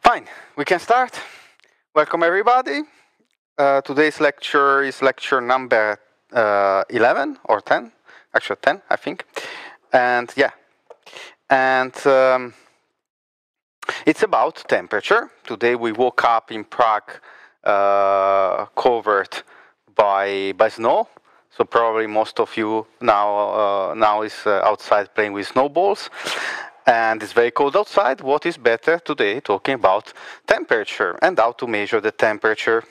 Fine, we can start. Welcome everybody. Today's lecture is lecture number 11 or 10, actually 10, I think. And yeah, and it's about temperature. Today we woke up in Prague covered by snow. So probably most of you now is outside playing with snowballs. And it's very cold outside. What is better today talking about temperature and how to measure the temperature.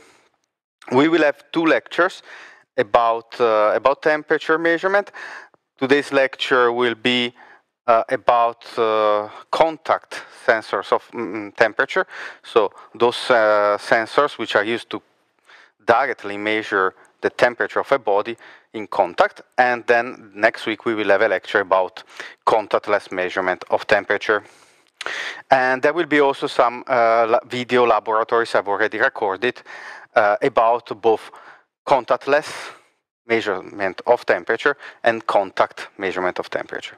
We will have two lectures about temperature measurement. Today's lecture will be about contact sensors of temperature. So those sensors which are used to directly measure the temperature of a body in contact, and then next week we will have a lecture about contactless measurement of temperature. And there will be also some video laboratories I've already recorded about both contactless measurement of temperature and contact measurement of temperature.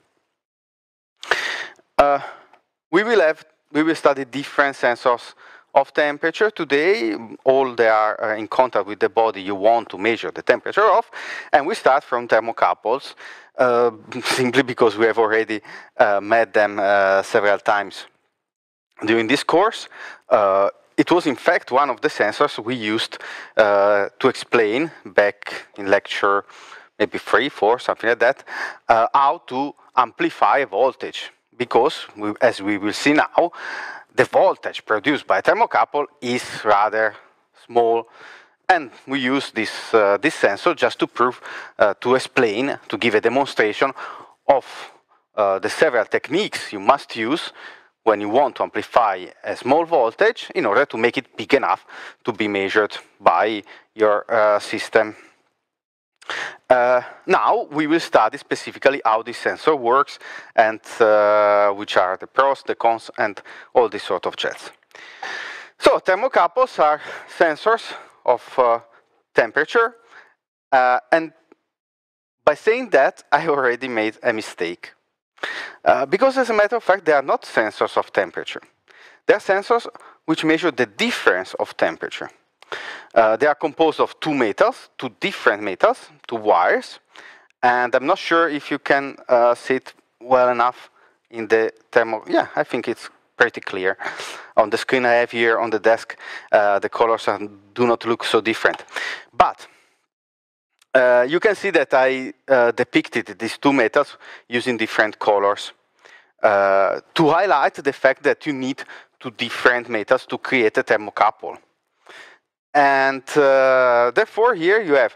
We will study different sensors of temperature. Today, all they are in contact with the body you want to measure the temperature of, and we start from thermocouples, simply because we have already met them several times during this course. It was in fact one of the sensors we used to explain back in lecture maybe 3, 4, something like that, how to amplify voltage, because as we will see now, the voltage produced by a thermocouple is rather small, and we use this sensor just to prove, to explain, to give a demonstration of the several techniques you must use when you want to amplify a small voltage in order to make it big enough to be measured by your system. Now we will study specifically how this sensor works and which are the pros, the cons, and all these sort of jets. So thermocouples are sensors of temperature, and by saying that I already made a mistake. Because as a matter of fact they are not sensors of temperature. They are sensors which measure the difference of temperature. They are composed of two different metals, two wires, and I'm not sure if you can see it well enough in the yeah, I think it's pretty clear. On the screen I have here on the desk, the colors do not look so different. But you can see that I depicted these two metals using different colors to highlight the fact that you need two different metals to create a thermocouple. And therefore here you have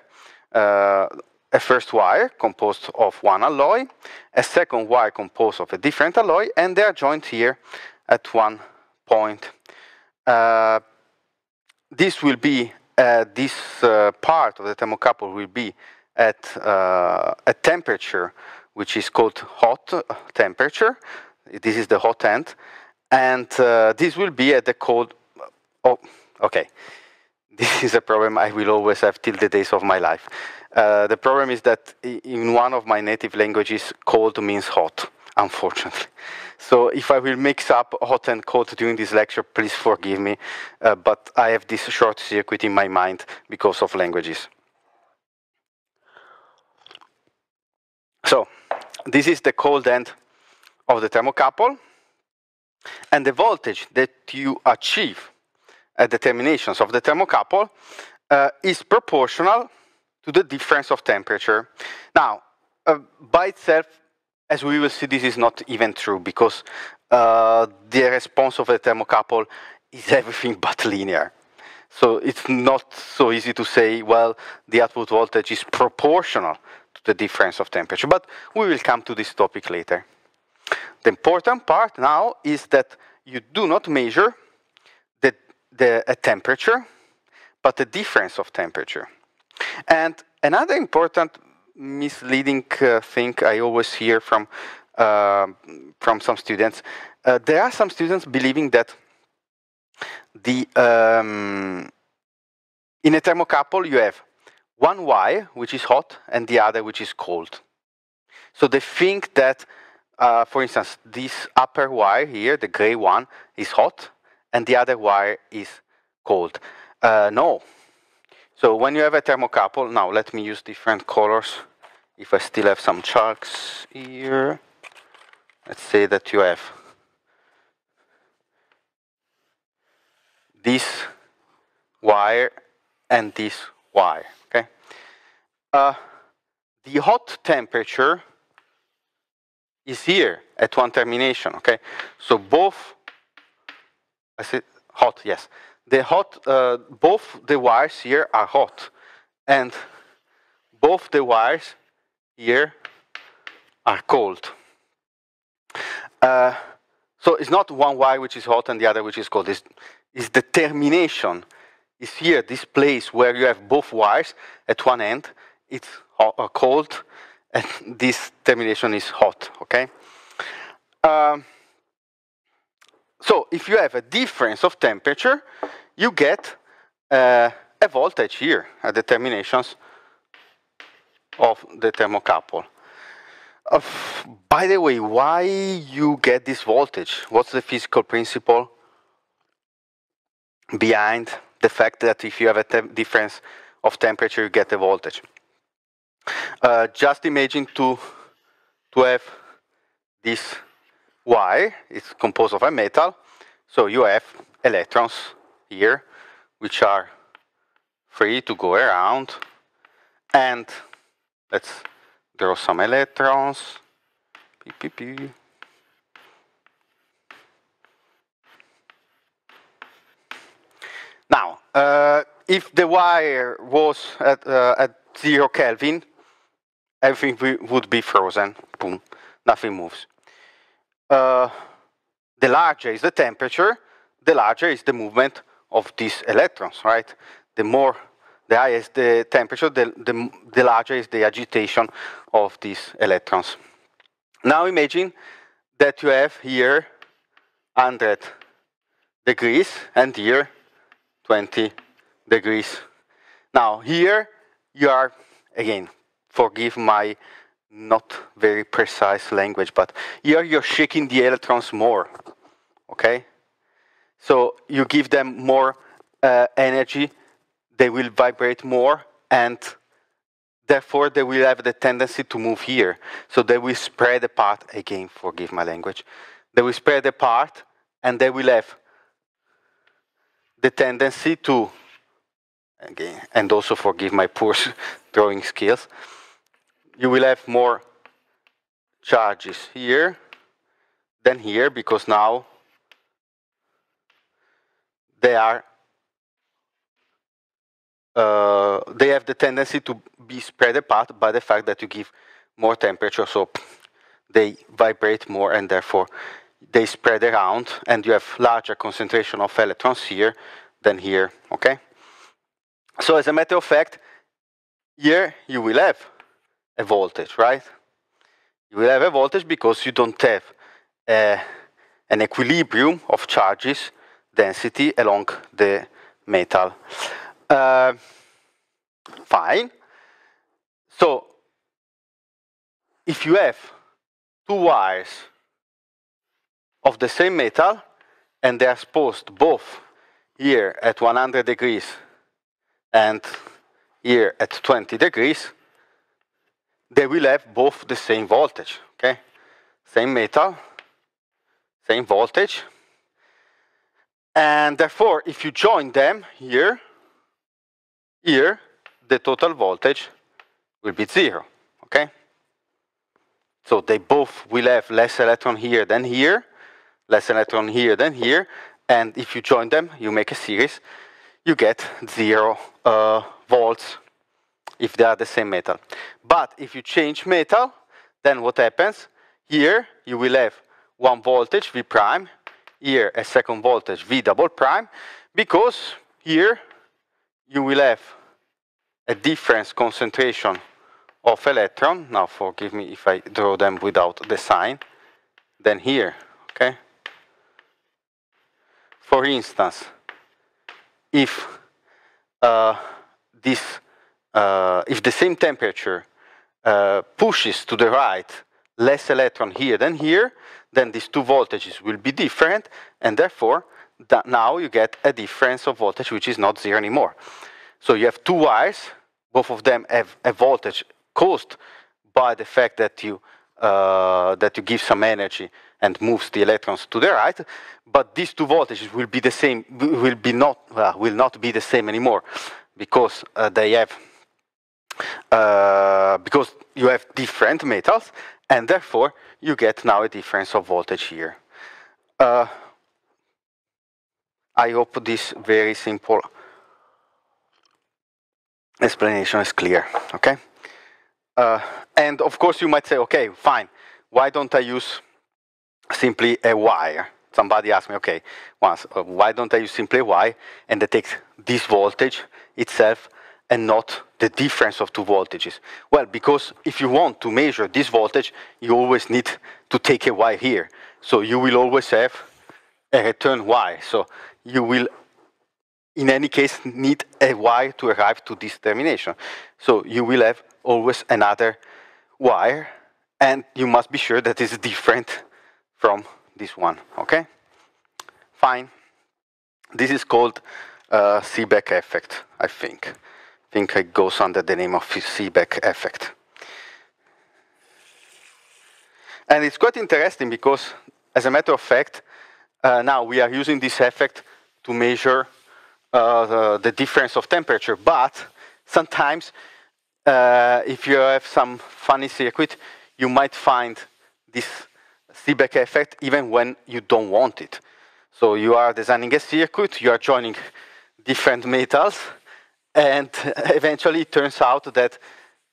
a first wire composed of one alloy, a second wire composed of a different alloy, and they are joined here at one point. This will be, this part of the thermocouple will be at a temperature which is called hot temperature. This is the hot end. And this will be at the cold, oh, okay. This is a problem I will always have till the days of my life. The problem is that in one of my native languages, cold means hot, unfortunately. So if I will mix up hot and cold during this lecture, please forgive me. But I have this short circuit in my mind because of languages. So this is the cold end of the thermocouple. And the voltage that you achieve at the terminations of the thermocouple is proportional to the difference of temperature. Now, by itself, as we will see, this is not even true, because the response of the thermocouple is everything but linear. So it's not so easy to say, well, the output voltage is proportional to the difference of temperature, but we will come to this topic later. The important part now is that you do not measure a temperature, but the difference of temperature. And another important misleading thing I always hear from some students, there are some students believing that in a thermocouple you have one wire which is hot and the other which is cold. So they think that, for instance, this upper wire here, the gray one, is hot, and the other wire is cold. No. So when you have a thermocouple, now let me use different colors. If I still have some chalks here, let's say that you have this wire and this wire, okay? The hot temperature is here at one termination, okay? So both, I said hot, yes. The hot, both the wires here are hot, and both the wires here are cold. So it's not one wire which is hot and the other which is cold. It's the termination. Is here, this place where you have both wires at one end. It's hot, cold, and this termination is hot, okay? So if you have a difference of temperature, you get a voltage here at the terminations of the thermocouple. By the way, why you get this voltage? What's the physical principle behind the fact that if you have a difference of temperature, you get a voltage? Just imagine to have this wire. It's composed of a metal. So you have electrons here, which are free to go around. And let's draw some electrons. Now, if the wire was at 0 Kelvin, everything would be frozen. Boom, nothing moves. The larger is the temperature, the larger is the movement of these electrons, right? The higher is the temperature, the larger is the agitation of these electrons. Now imagine that you have here 100 degrees and here 20 degrees. Now here you are, again, forgive my not very precise language, but here you're shaking the electrons more, okay? So you give them more energy, they will vibrate more, and therefore they will have the tendency to move here. So they will spread apart, again, forgive my language. They will spread apart, and they will have the tendency to, again, and also forgive my poor drawing skills, you will have more charges here than here, because now they are they have the tendency to be spread apart by the fact that you give more temperature, so they vibrate more and therefore they spread around, and you have larger concentration of electrons here than here, okay? So as a matter of fact, here you will have a voltage, right? You will have a voltage because you don't have an equilibrium of charges density along the metal. Fine. So if you have two wires of the same metal and they are exposed both here at 100 degrees and here at 20 degrees, they will have both the same voltage, okay? Same metal, same voltage. And therefore, if you join them here, the total voltage will be 0, okay? So they both will have less electron here than here, less electron here than here, and if you join them, you make a series, you get 0 volts if they are the same metal. But if you change metal, then what happens? Here you will have one voltage, V prime, here a second voltage, V double prime, because here you will have a difference concentration of electron. Now forgive me if I draw them without the sign, than here, okay? For instance, if if the same temperature pushes to the right less electron here than here, then these two voltages will be different, and therefore that now you get a difference of voltage which is not zero anymore. So you have two wires, both of them have a voltage caused by the fact that you give some energy and moves the electrons to the right, but these two voltages will be the same, will not be the same anymore, because they have because you have different metals, and therefore you get now a difference of voltage here. I hope this very simple explanation is clear, okay? And of course you might say, okay, fine, why don't I use simply a wire? Somebody asked me, okay, once, why don't I use simply a wire and I take this voltage itself and not the difference of two voltages? Well, because if you want to measure this voltage, you always need to take a wire here. So you will always have a return wire. So you will, in any case, need a wire to arrive to this termination. So you will have always another wire, and you must be sure that it's different from this one, okay? Fine. This is called Seebeck effect, I think. I think it goes under the name of Seebeck effect. And it's quite interesting because, as a matter of fact, now we are using this effect to measure the difference of temperature, but sometimes if you have some funny circuit, you might find this Seebeck effect even when you don't want it. So you are designing a circuit, you are joining different metals, and eventually it turns out that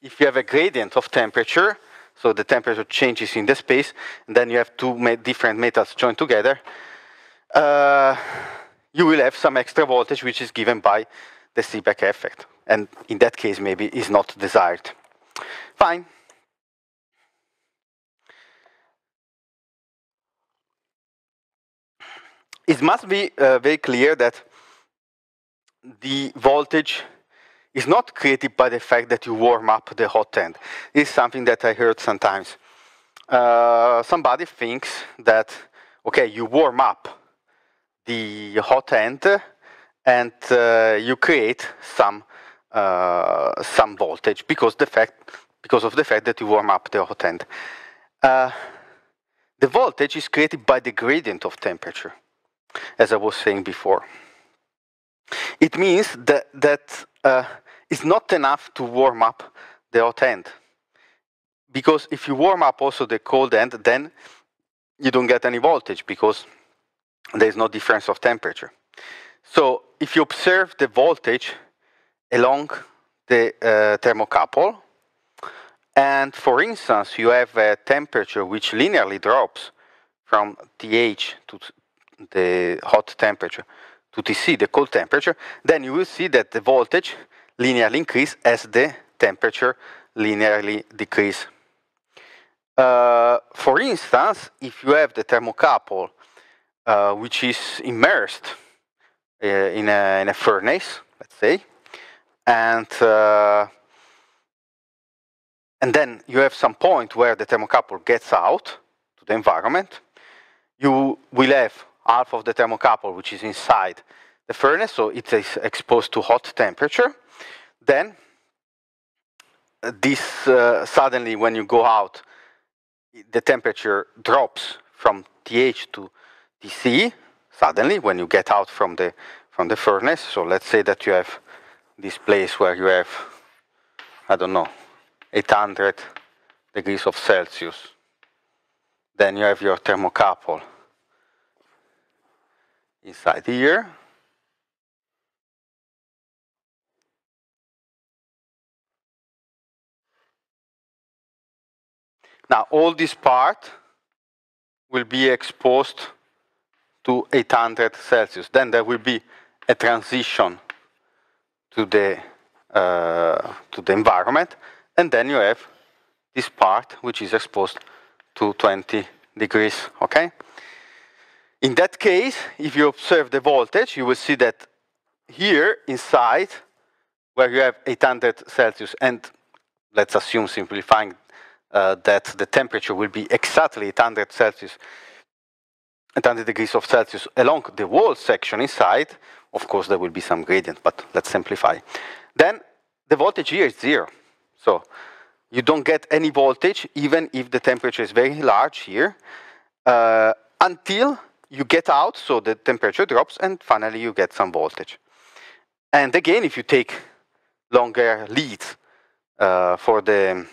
if you have a gradient of temperature, so the temperature changes in the space, and then you have two different metals joined together, you will have some extra voltage which is given by the Seebeck effect. And in that case, maybe is not desired. Fine. It must be very clear that the voltage is not created by the fact that you warm up the hot end. This is something that I heard sometimes. Somebody thinks that, okay, you warm up the hot end and you create some voltage because of the fact that you warm up the hot end. The voltage is created by the gradient of temperature, as I was saying before. It means that it's not enough to warm up the hot end, because if you warm up also the cold end, then you don't get any voltage because there is no difference of temperature. So if you observe the voltage along the thermocouple, and for instance you have a temperature which linearly drops from TH to the hot temperature to TC, the cold temperature, then you will see that the voltage linearly increases as the temperature linearly decreases. For instance, if you have the thermocouple which is immersed in a furnace, let's say, and then you have some point where the thermocouple gets out to the environment, you will have half of the thermocouple which is inside the furnace, so it is exposed to hot temperature. Then this suddenly, when you go out, the temperature drops from TH to TC suddenly when you get out from the furnace. So let's say that you have this place where you have, I don't know, 800 degrees of Celsius. Then you have your thermocouple inside here. Now all this part will be exposed to 800 Celsius. Then there will be a transition to the environment, and then you have this part which is exposed to 20 degrees, okay? In that case, if you observe the voltage, you will see that here inside, where you have 800 Celsius, and let's assume, simplifying, that the temperature will be exactly 800 Celsius at 100 degrees of Celsius along the whole section inside, of course there will be some gradient, but let's simplify. Then the voltage here is 0. So you don't get any voltage even if the temperature is very large here until you get out, so the temperature drops, and finally you get some voltage. And again, if you take longer leads for the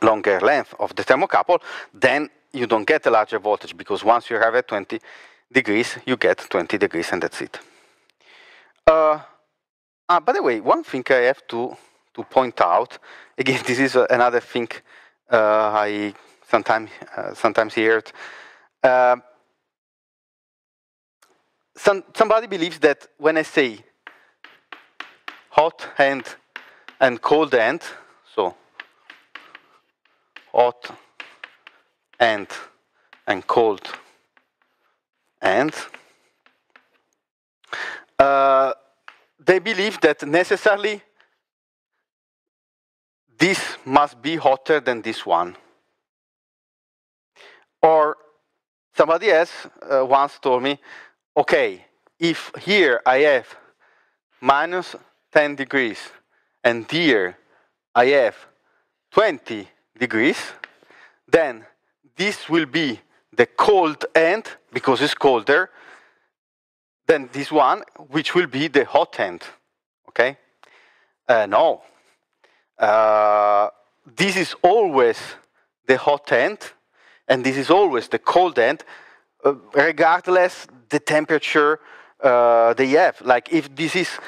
longer length of the thermocouple, then you don't get a larger voltage, because once you have at 20 degrees, you get 20 degrees and that's it. By the way, one thing I have to point out, again, this is another thing I sometimes heard. Somebody believes that when I say hot end and cold end, so hot end and cold end, they believe that necessarily this must be hotter than this one. Or somebody else once told me, okay, if here I have minus 10 degrees and here I have 20 degrees, then this will be the cold end, because it's colder, than this one, which will be the hot end, okay? No. This is always the hot end, and this is always the cold end, regardless the temperature they have. Like if this is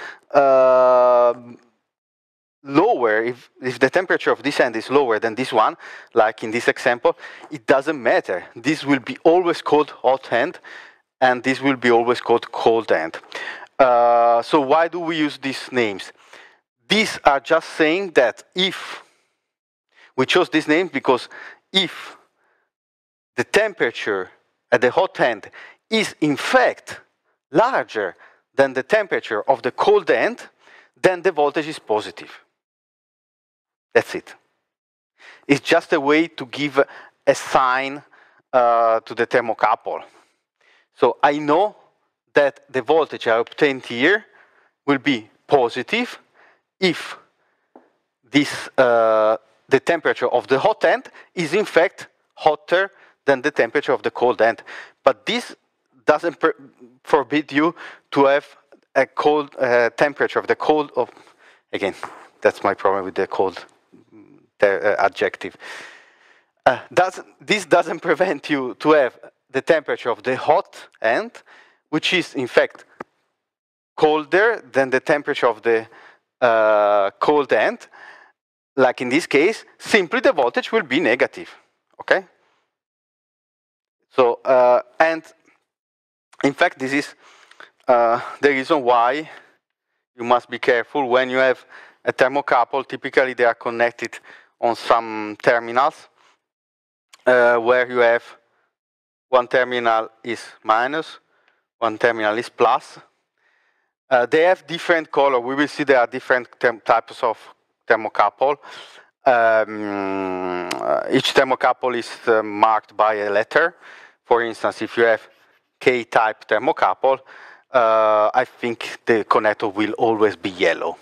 lower, if the temperature of this end is lower than this one, like in this example, it doesn't matter. This will be always called hot end, and this will be always called cold end. So why do we use these names? These are just saying that if we chose these names because if the temperature at the hot end is in fact larger than the temperature of the cold end, then the voltage is positive. That's it. It's just a way to give a sign to the thermocouple. So I know that the voltage I obtained here will be positive if this, the temperature of the hot end is in fact hotter than the temperature of the cold end. But this doesn't forbid you to have a cold temperature of the cold of, again, that's my problem with the cold adjective. This doesn't prevent you to have the temperature of the hot end, which is in fact colder than the temperature of the cold end. Like in this case, simply the voltage will be negative, okay? So, and in fact, this is the reason why you must be careful when you have a thermocouple. Typically, they are connected on some terminals where you have one terminal is minus, one terminal is plus. They have different color. We will see there are different types of thermocouple. Each thermocouple is marked by a letter. For instance, if you have K-type thermocouple, I think the connector will always be yellow.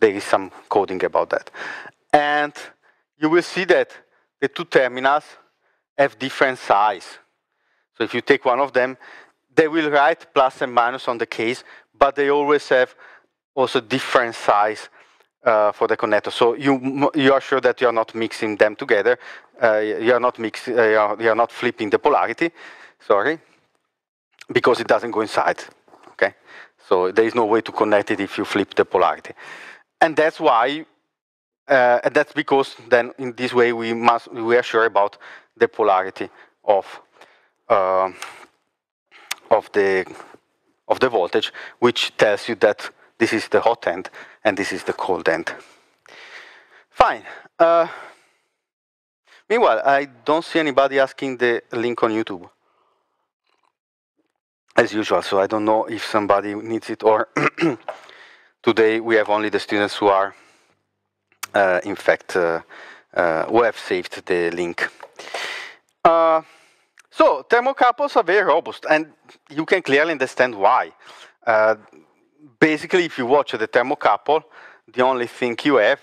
There is some coding about that. And you will see that the two terminals have different size. So if you take one of them, they will write plus and minus on the case, but they always have also different size for the connector. So you are sure that you are not mixing them together. You are not flipping the polarity. Sorry, because it doesn't go inside. Okay, so there is no way to connect it if you flip the polarity, and that's why. And that's because then in this way we are sure about the polarity of the voltage, which tells you that this is the hot end and this is the cold end. Fine. Meanwhile, I don't see anybody asking the link on YouTube, as usual, so I don't know if somebody needs it or today we have only the students who are in fact who have saved the link. So thermocouples are very robust, and you can clearly understand why. Basically, if you watch the thermocouple, the only thing you have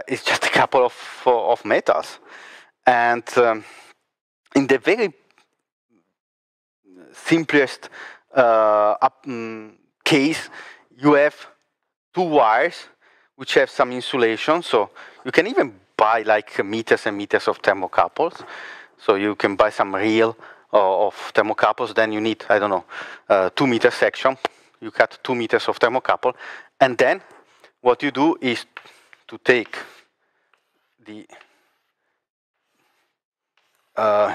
is just a couple of metals. And in the very simplest case, you have two wires which have some insulation. So you can even buy like meters and meters of thermocouples. So you can buy some reel of thermocouples. Then you need, I don't know, 2 meter section. You cut 2 meters of thermocouple. And then what you do is to take the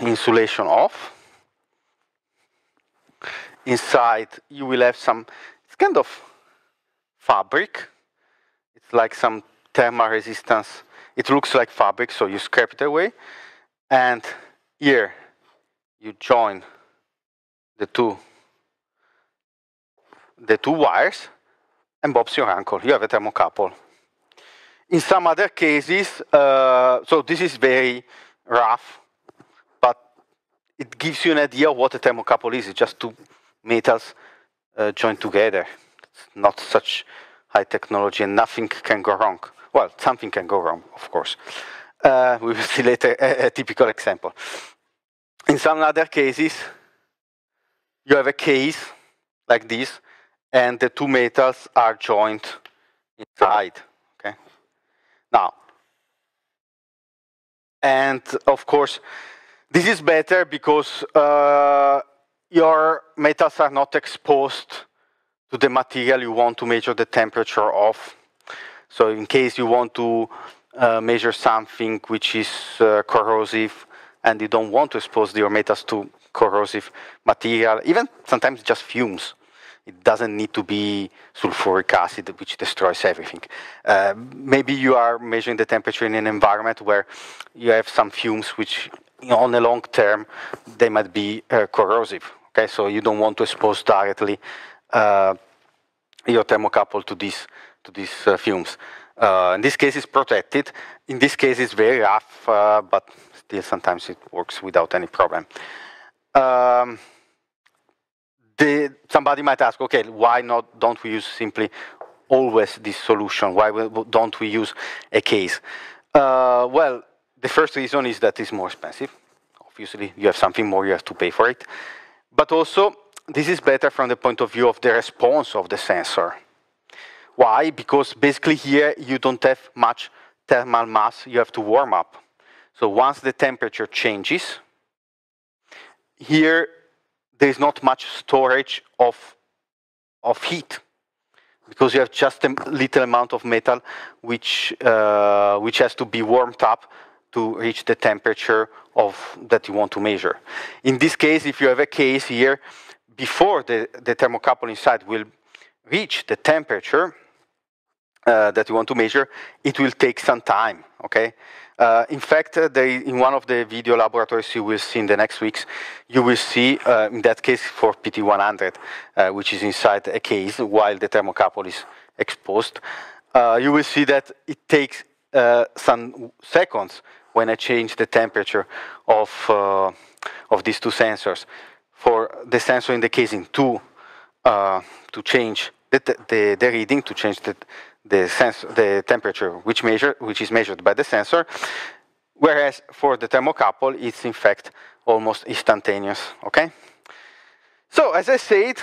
insulation off. Inside you will have some, it's kind of fabric. It's like some thermal resistance. It looks like fabric, so you scrape it away. And here you join the two wires, and Bob's your uncle. You have a thermocouple. In some other cases, so this is very rough, but it gives you an idea of what a thermocouple is. It's just two metals joined together. It's not such high technology, and nothing can go wrong. Well, something can go wrong, of course. We will see later a typical example. In some other cases, you have a case like this, and the two metals are joined inside. Okay. Now, and of course, this is better because your metals are not exposed to the material you want to measure the temperature of. So in case you want to measure something which is corrosive, and you don't want to expose your metals to corrosive material, even sometimes just fumes. It doesn't need to be sulfuric acid, which destroys everything. Maybe you are measuring the temperature in an environment where you have some fumes which, on the long term, they might be corrosive. Okay, so you don't want to expose directly your thermocouple to these fumes. In this case, it's protected. In this case, it's very rough, but still sometimes it works without any problem. Somebody might ask, okay, why don't we use simply always this solution? Why don't we use a case? Well, the first reason is that it's more expensive. Obviously, you have something more, you have to pay for it. But also, this is better from the point of view of the response of the sensor. Why? Because basically here you don't have much thermal mass you have to warm up. So once the temperature changes, here there's not much storage of heat, because you have just a little amount of metal which has to be warmed up to reach the temperature that you want to measure. In this case, if you have a case here, before the thermocouple inside will reach the temperature that you want to measure, it will take some time, okay? In fact, in one of the video laboratories you will see in the next weeks, you will see, in that case for PT100, which is inside a case while the thermocouple is exposed, you will see that it takes some seconds when I change the temperature of these two sensors. For the sensor in the casing to change the reading, to change the temperature which is measured by the sensor, whereas for the thermocouple it's in fact almost instantaneous. Okay. So as I said,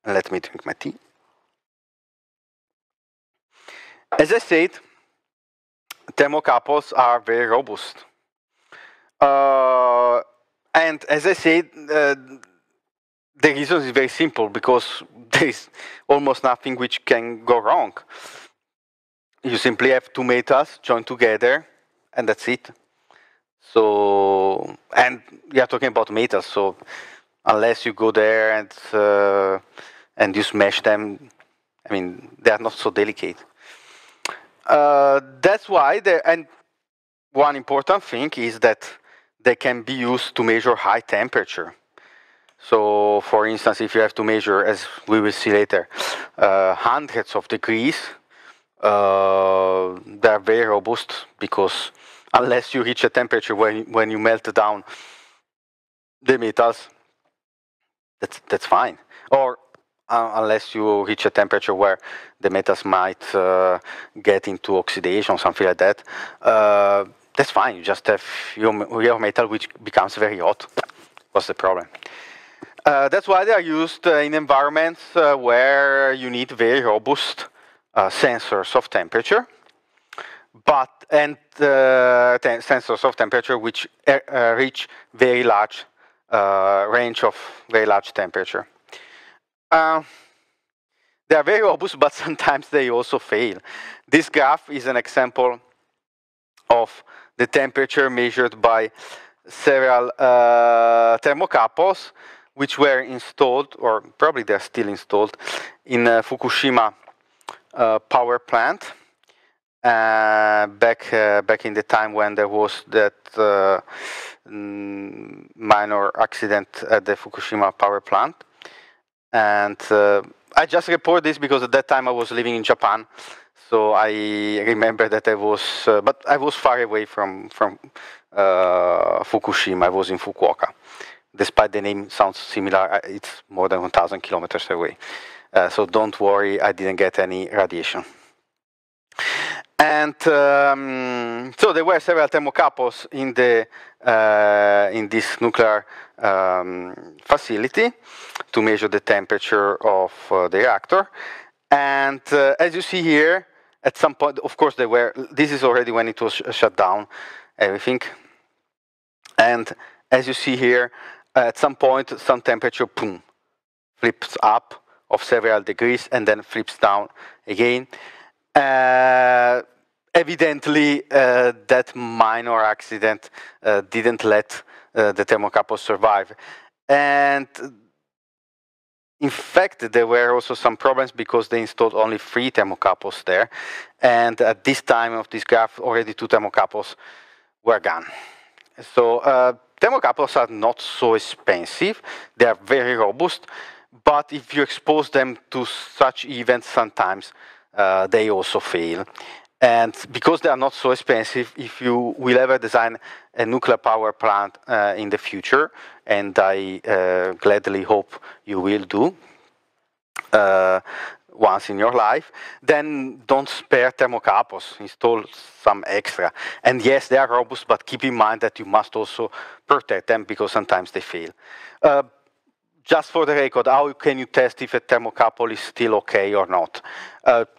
let me drink my tea. As I said, thermocouples are very robust, and as I said, the reason is very simple, because there is almost nothing which can go wrong. You simply have two metals joined together, and that's it. So, and we are talking about metals, so unless you go there and you smash them, I mean, they are not so delicate. That's why, and one important thing is that they can be used to measure high temperature. So, for instance, if you have to measure, as we will see later, hundreds of degrees, they are very robust, because unless you reach a temperature when you melt down the metals, that's fine. Or unless you reach a temperature where the metals might get into oxidation or something like that, that's fine. You just have your metal which becomes very hot. What's the problem? That's why they are used in environments where you need very robust sensors of temperature, sensors of temperature which reach very large range of very large temperature. They are very robust, but sometimes they also fail. This graph is an example of the temperature measured by several thermocouples, which were installed, or probably they're still installed, in Fukushima power plant back in the time when there was that minor accident at the Fukushima power plant. And I just report this because at that time I was living in Japan, so I remember that I was, but I was far away from Fukushima. I was in Fukuoka. Despite the name sounds similar, it's more than 1,000 kilometers away. So don't worry, I didn't get any radiation. And so there were several thermocouples in this nuclear facility to measure the temperature of the reactor. And as you see here, at some point, of course, this is already when it was shut down, everything. And as you see here, at some point, some temperature, boom, flips up of several degrees and then flips down again. Evidently, that minor accident didn't let the thermocouple survive. And in fact, there were also some problems because they installed only 3 thermocouples there. And at this time of this graph, already 2 thermocouples were gone. So thermocouples are not so expensive. They are very robust. But if you expose them to such events, sometimes they also fail. And because they are not so expensive, if you will ever design a nuclear power plant in the future, and I gladly hope you will do once in your life, then don't spare thermocouples, install some extra. And yes, they are robust, but keep in mind that you must also protect them because sometimes they fail. Just for the record, how can you test if a thermocouple is still okay or not?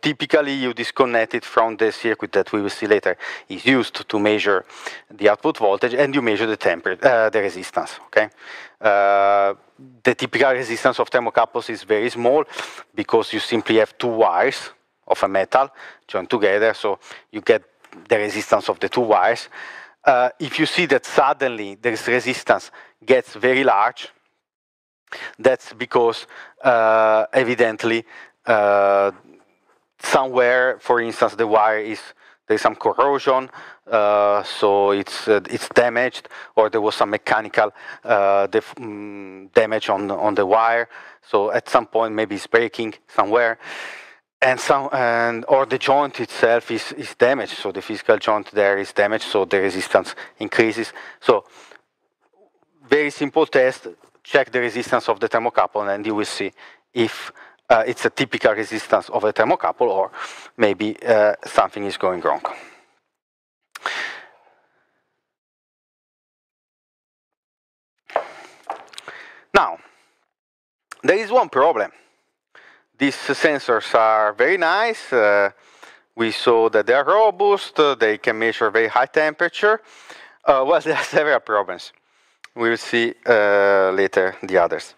Typically, you disconnect it from the circuit that we will see later is used to measure the output voltage, and you measure the temperature, the resistance. Okay. The typical resistance of thermocouples is very small because you simply have 2 wires of a metal joined together, so you get the resistance of the 2 wires. If you see that suddenly this resistance gets very large, that's because evidently somewhere, for instance, the wire there's some corrosion, so it's damaged, or there was some mechanical damage on the wire. So at some point, maybe it's breaking somewhere, or the joint itself is damaged. So the physical joint there is damaged, so the resistance increases. So very simple test. Check the resistance of the thermocouple, and you will see if it's a typical resistance of a thermocouple or maybe something is going wrong. Now, there is one problem. These sensors are very nice. We saw that they are robust. They can measure very high temperature. Well, there are several problems. We will see later the others.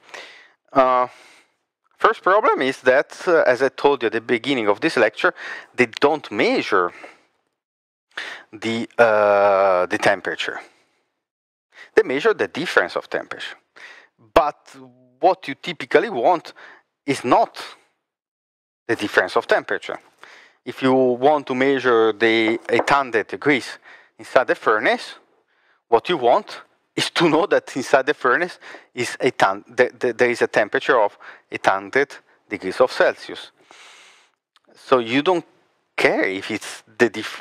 First problem is that, as I told you at the beginning of this lecture, they don't measure the temperature. They measure the difference of temperature. But what you typically want is not the difference of temperature. If you want to measure the 800 degrees inside the furnace, what you want is to know that inside the furnace is there is a temperature of 800 degrees of Celsius. So you don't care if it's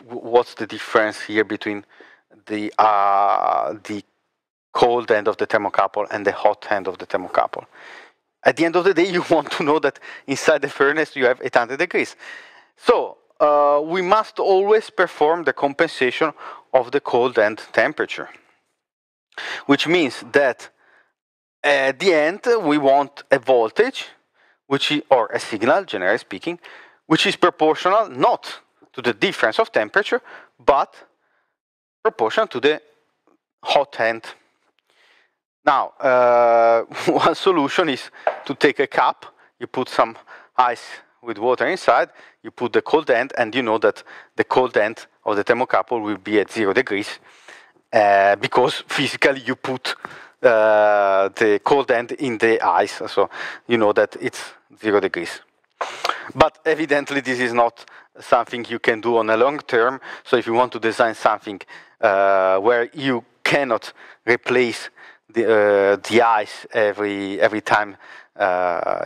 what's the difference here between the cold end of the thermocouple and the hot end of the thermocouple. At the end of the day, you want to know that inside the furnace you have 800 degrees. So we must always perform the compensation of the cold end temperature, which means that at the end we want a voltage, or a signal, generally speaking, which is proportional not to the difference of temperature, but proportional to the hot end. Now, one solution is to take a cup, you put some ice with water inside, you put the cold end, and you know that the cold end of the thermocouple will be at 0 degrees, because physically you put the cold end in the ice, so you know that it's 0 degrees. But evidently this is not something you can do on a long term, so if you want to design something where you cannot replace the ice every time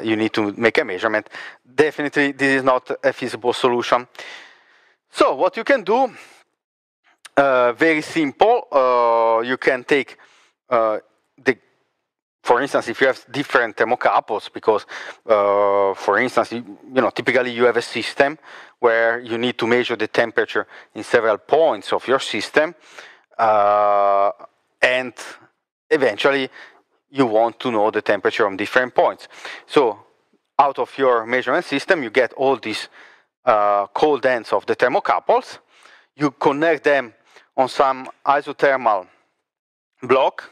you need to make a measurement, definitely this is not a feasible solution. So what you can do, very simple, you can take for instance, if you have different thermocouples, because, for instance, typically you have a system where you need to measure the temperature in several points of your system, and eventually you want to know the temperature on different points. So out of your measurement system, you get all these cold ends of the thermocouples. You connect them on some isothermal block.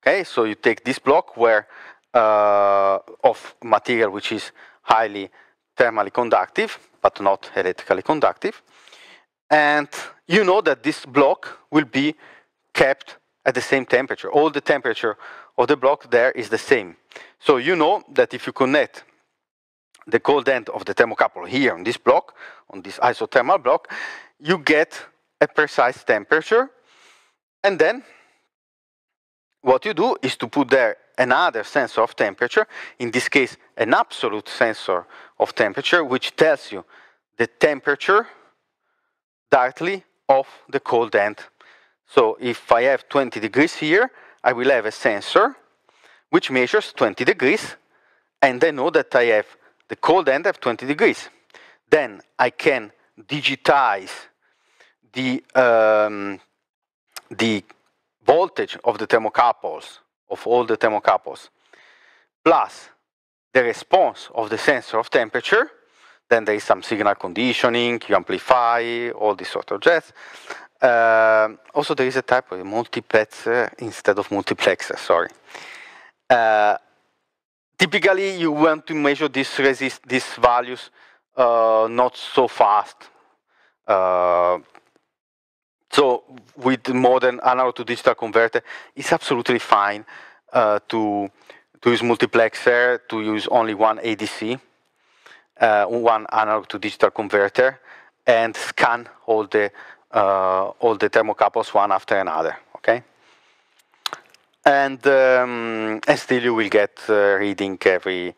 Okay, so you take this block where of material which is highly thermally conductive, but not electrically conductive. And you know that this block will be kept at the same temperature. All the temperature of the block there is the same. So you know that if you connect the cold end of the thermocouple here on this block, on this isothermal block, you get a precise temperature. And then what you do is to put there another sensor of temperature, in this case an absolute sensor of temperature, which tells you the temperature directly of the cold end. So if I have 20 degrees here, I will have a sensor which measures 20 degrees, and I know that I have the cold end at 20 degrees. Then I can digitize the voltage of the thermocouples, of all the thermocouples, plus the response of the sensor of temperature. Then there is some signal conditioning, you amplify, all this sort of jazz. Also there is a type of multiplexer instead of multiplexer, sorry. Typically you want to measure these values not so fast. So with modern analog to digital converter, it's absolutely fine to use multiplexer, to use only one ADC, one analog to digital converter, and scan all the thermocouples one after another. Okay, and still you will get reading every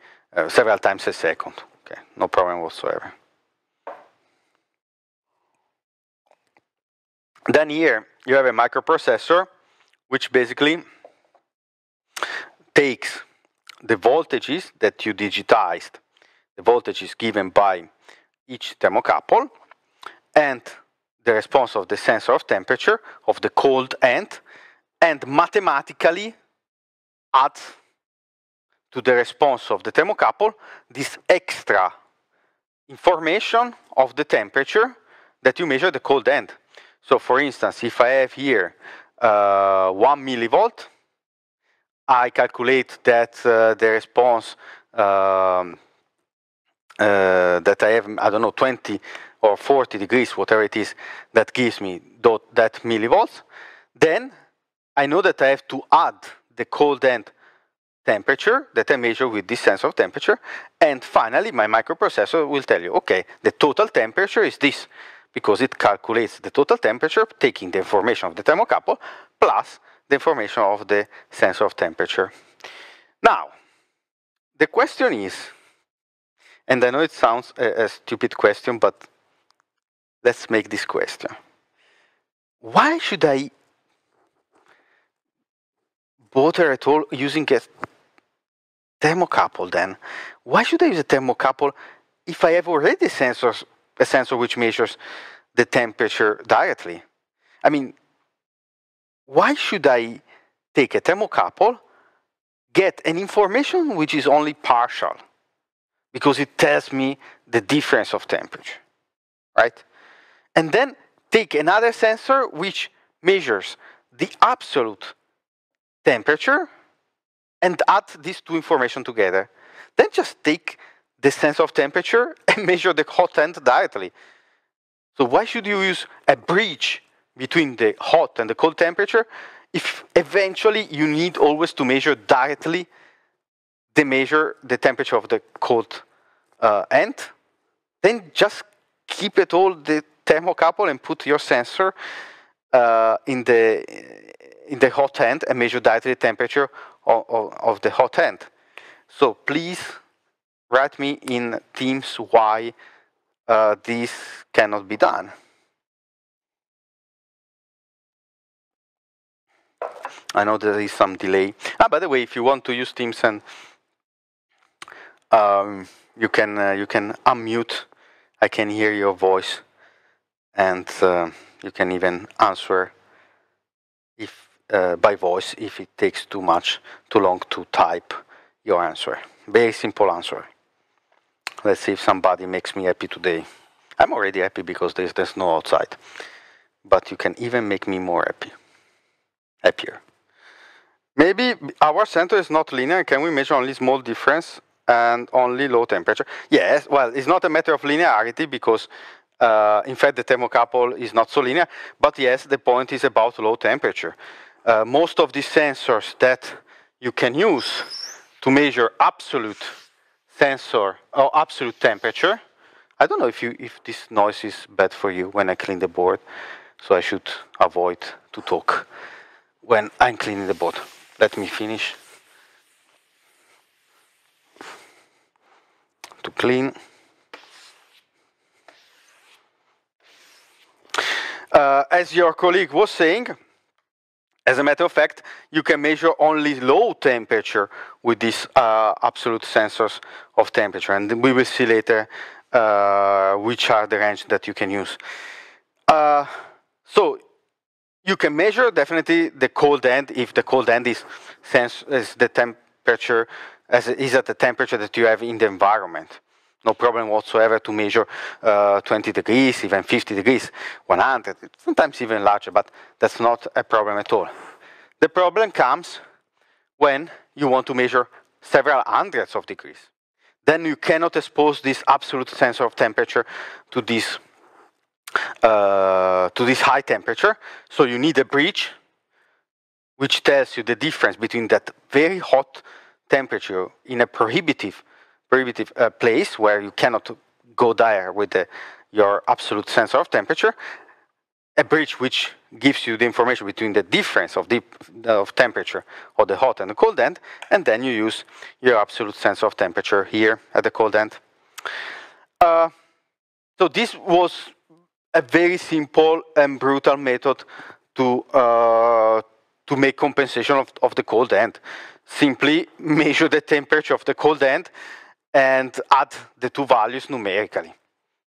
several times a second. Okay, no problem whatsoever. Then here you have a microprocessor which basically takes the voltages that you digitized, the voltages given by each thermocouple, and the response of the sensor of temperature of the cold end, and mathematically adds to the response of the thermocouple this extra information of the temperature that you measure the cold end. So for instance, if I have here 1 millivolt, I calculate that the response that I have, I don't know, 20 or 40 degrees, whatever it is, that gives me that millivolts. Then I know that I have to add the cold end temperature that I measure with this sensor of temperature. And finally, my microprocessor will tell you, okay, the total temperature is this, because it calculates the total temperature, taking the information of the thermocouple plus the information of the sensor of temperature. Now, the question is, and I know it sounds a stupid question, but let's make this question. Why should I bother at all using a thermocouple then? Why should I use a thermocouple if I have already a sensor which measures the temperature directly? I mean, why should I take a thermocouple, get an information which is only partial? Because it tells me the difference of temperature, right? And then take another sensor which measures the absolute temperature and add these two information together. Then just take the sensor of temperature and measure the hot end directly. So why should you use a bridge between the hot and the cold temperature if eventually you need always to measure directly the temperature of the cold end? Then just keep it all the thermocouple and put your sensor in the hot end and measure directly the temperature of the hot end. So please write me in Teams why this cannot be done. I know there is some delay. By the way, if you want to use Teams, and you can unmute. I can hear your voice, and you can even answer if by voice if it takes too long to type your answer. Very simple answer. Let's see if somebody makes me happy today. I'm already happy because there's snow outside, but you can even make me more happier. Maybe our center is not linear. Can we measure only small difference and only low temperature? Yes, well, it's not a matter of linearity because in fact the thermocouple is not so linear, but yes, the point is about low temperature. Most of these sensors that you can use to measure absolute sensor or absolute temperature. I don't know if this noise is bad for you when I clean the board, so I should avoid to talk when I'm cleaning the board. Let me finish to clean. As your colleague was saying, as a matter of fact, you can measure only low temperature with these absolute sensors of temperature, and we will see later which are the range that you can use. So you can measure definitely the cold end if the cold end is the temperature is at the temperature that you have in the environment. No problem whatsoever to measure 20 degrees, even 50 degrees, 100, sometimes even larger, but that's not a problem at all. The problem comes when you want to measure several hundreds of degrees. Then you cannot expose this absolute sensor of temperature to this high temperature, so you need a bridge which tells you the difference between that very hot temperature in a prohibitive place where you cannot go there with your absolute sensor of temperature, a bridge which gives you the information between the difference of temperature of the hot and the cold end, and then you use your absolute sensor of temperature here at the cold end. So this was a very simple and brutal method to make compensation of the cold end. Simply measure the temperature of the cold end and add the two values numerically.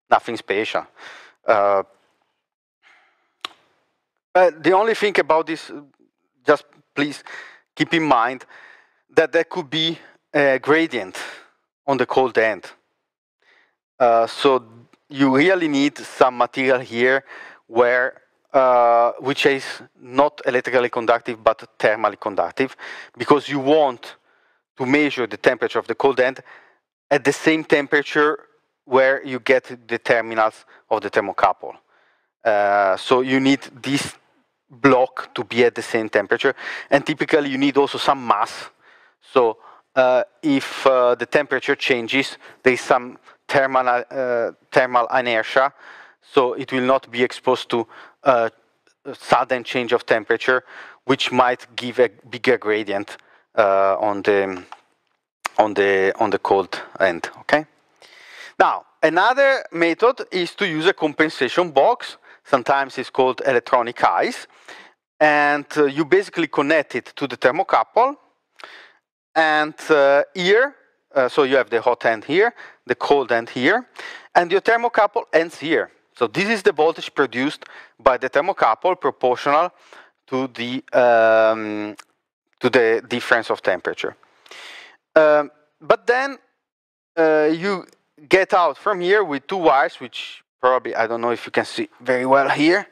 Nothing special. The only thing about this, just please keep in mind that there could be a gradient on the cold end. So you really need some material here where which is not electrically conductive but thermally conductive, because you want to measure the temperature of the cold end at the same temperature where you get the terminals of the thermocouple. So you need this block to be at the same temperature, and typically you need also some mass. So if the temperature changes, there is some thermal inertia, so it will not be exposed to a sudden change of temperature, which might give a bigger gradient on the cold end. Okay. Now another method is to use a compensation box. Sometimes it's called electronic ice. and you basically connect it to the thermocouple. And here, so you have the hot end here, the cold end here, and your thermocouple ends here. So this is the voltage produced by the thermocouple proportional to the difference of temperature. But then you get out from here with two wires, which probably, I don't know if you can see very well here.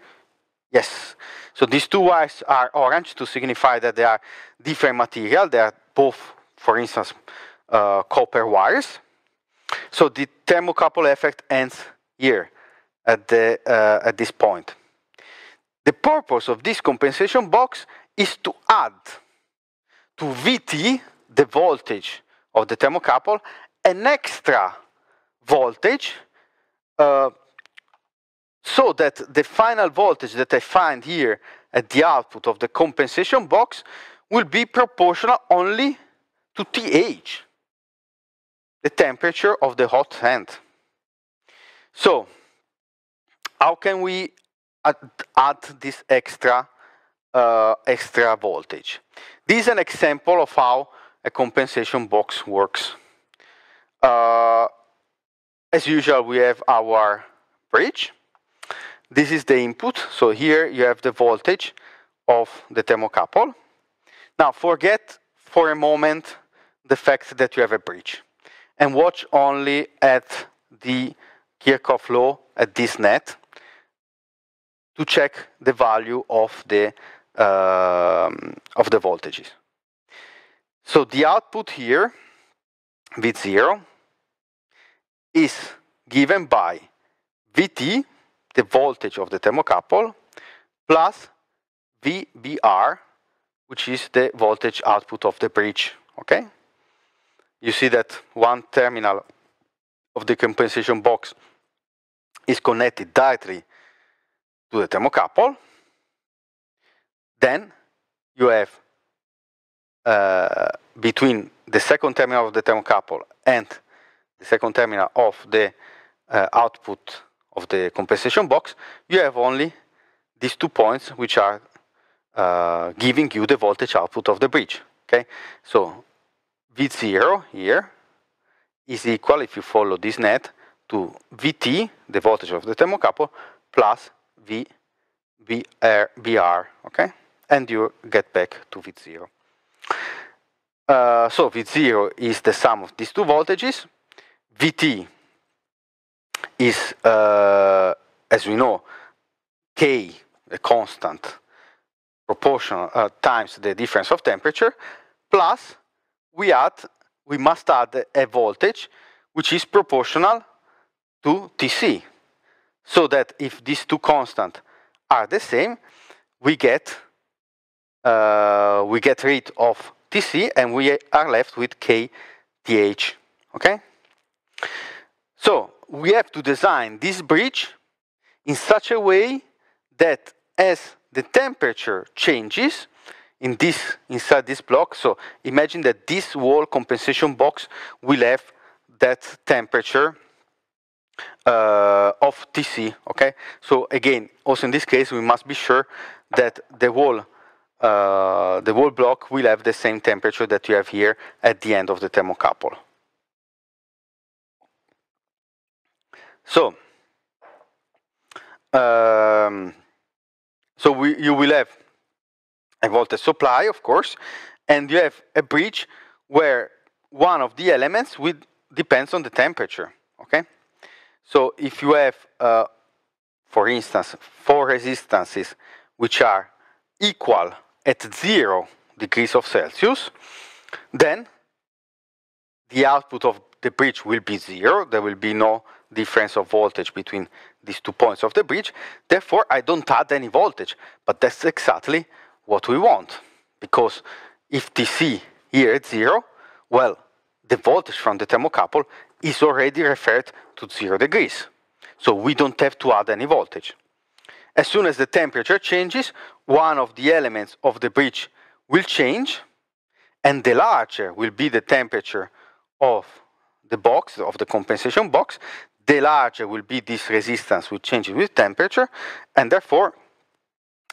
Yes. So these two wires are orange to signify that they are different material. They are both, for instance, copper wires. So the thermocouple effect ends here at this point. The purpose of this compensation box is to add to VT, the voltage of the thermocouple, an extra voltage so that the final voltage that I find here at the output of the compensation box will be proportional only to TH, the temperature of the hot end. So, how can we add this extra voltage? This is an example of how a compensation box works. As usual, we have our bridge. This is the input. So here you have the voltage of the thermocouple. Now forget for a moment the fact that you have a bridge and watch only at the Kirchhoff law at this net to check the value of the voltages. So the output here, V0, is given by Vt, the voltage of the thermocouple, plus VBR, which is the voltage output of the bridge. Okay? You see that one terminal of the compensation box is connected directly to the thermocouple. Then you have between the second terminal of the thermocouple and the second terminal of the output of the compensation box, you have only these 2 points which are giving you the voltage output of the bridge. Okay, so V0 here is equal, if you follow this net, to Vt, the voltage of the thermocouple, plus VBR, okay? And you get back to V0. So V0 is the sum of these two voltages. Vt is, as we know, K, a constant, proportional times the difference of temperature, plus we must add a voltage which is proportional to Tc, so that if these two constants are the same, we get rid of Tc and we are left with kTh. Okay? So we have to design this bridge in such a way that as the temperature changes inside this block, so imagine that this whole compensation box will have that temperature of Tc. Okay, so again, also in this case, we must be sure that the whole block will have the same temperature that you have here at the end of the thermocouple. So, you will have a voltage supply, of course, and you have a bridge where one of the elements depends on the temperature. Okay, so if you have, for instance, 4 resistances which are equal at 0 degrees of Celsius, then the output of the bridge will be 0. There will be no difference of voltage between these 2 points of the bridge. Therefore, I don't add any voltage. But that's exactly what we want. Because if Tc here is 0, well, the voltage from the thermocouple is already referred to 0 degrees. So we don't have to add any voltage. As soon as the temperature changes, one of the elements of the bridge will change, and the larger will be the temperature of the box, of the compensation box, the larger will be this resistance which changes with temperature, and therefore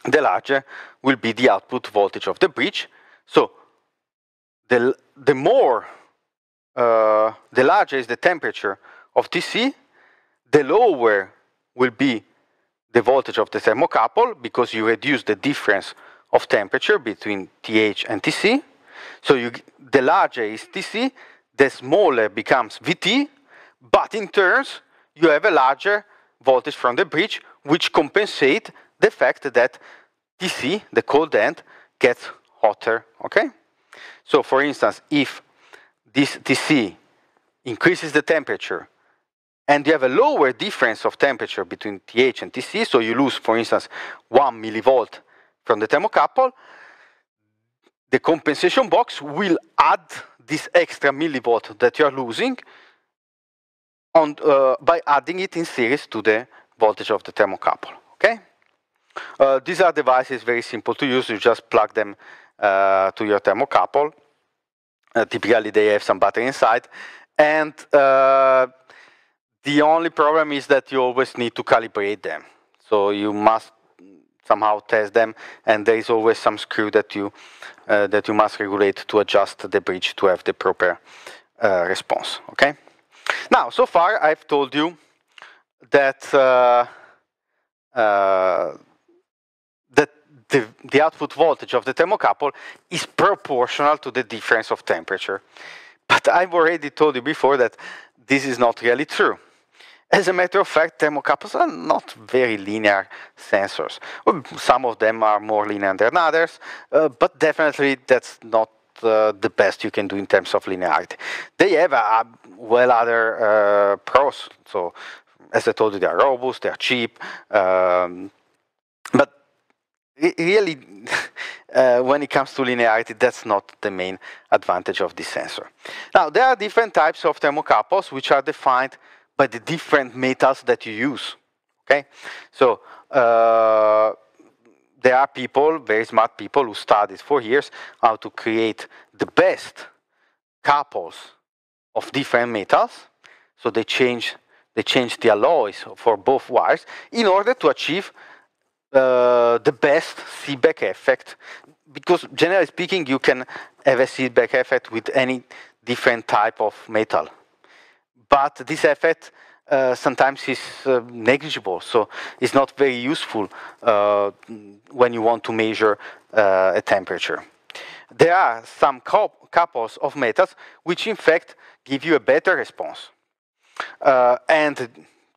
the larger will be the output voltage of the bridge. So the larger is the temperature of TC, the lower will be the voltage of the thermocouple, because you reduce the difference of temperature between TH and TC. So the larger is TC, the smaller becomes VT, but in turns you have a larger voltage from the bridge, which compensate the fact that TC, the cold end, gets hotter, okay? So for instance, if this TC increases the temperature and you have a lower difference of temperature between TH and TC, so you lose, for instance, 1 millivolt from the thermocouple, the compensation box will add this extra millivolt that you are losing by adding it in series to the voltage of the thermocouple, okay? These are devices very simple to use. You just plug them to your thermocouple. Typically, they have some battery inside. And the only problem is that you always need to calibrate them. So you must somehow test them, and there is always some screw that you must regulate to adjust the bridge to have the proper response, okay? Now, so far, I've told you that the output voltage of the thermocouple is proportional to the difference of temperature. But I've already told you before that this is not really true. As a matter of fact, thermocouples are not very linear sensors. Some of them are more linear than others, but definitely that's not the best you can do in terms of linearity. They have other pros. So, as I told you, they are robust, they are cheap, but really, when it comes to linearity, that's not the main advantage of this sensor. Now, there are different types of thermocouples which are defined by the different metals that you use, okay? So, there are people, very smart people, who studied for years how to create the best couples of different metals. So they change the alloys for both wires in order to achieve the best Seebeck effect, because generally speaking, you can have a Seebeck effect with any different type of metal. But this effect sometimes is negligible, so it's not very useful when you want to measure a temperature. There are some couples of metals which in fact give you a better response. And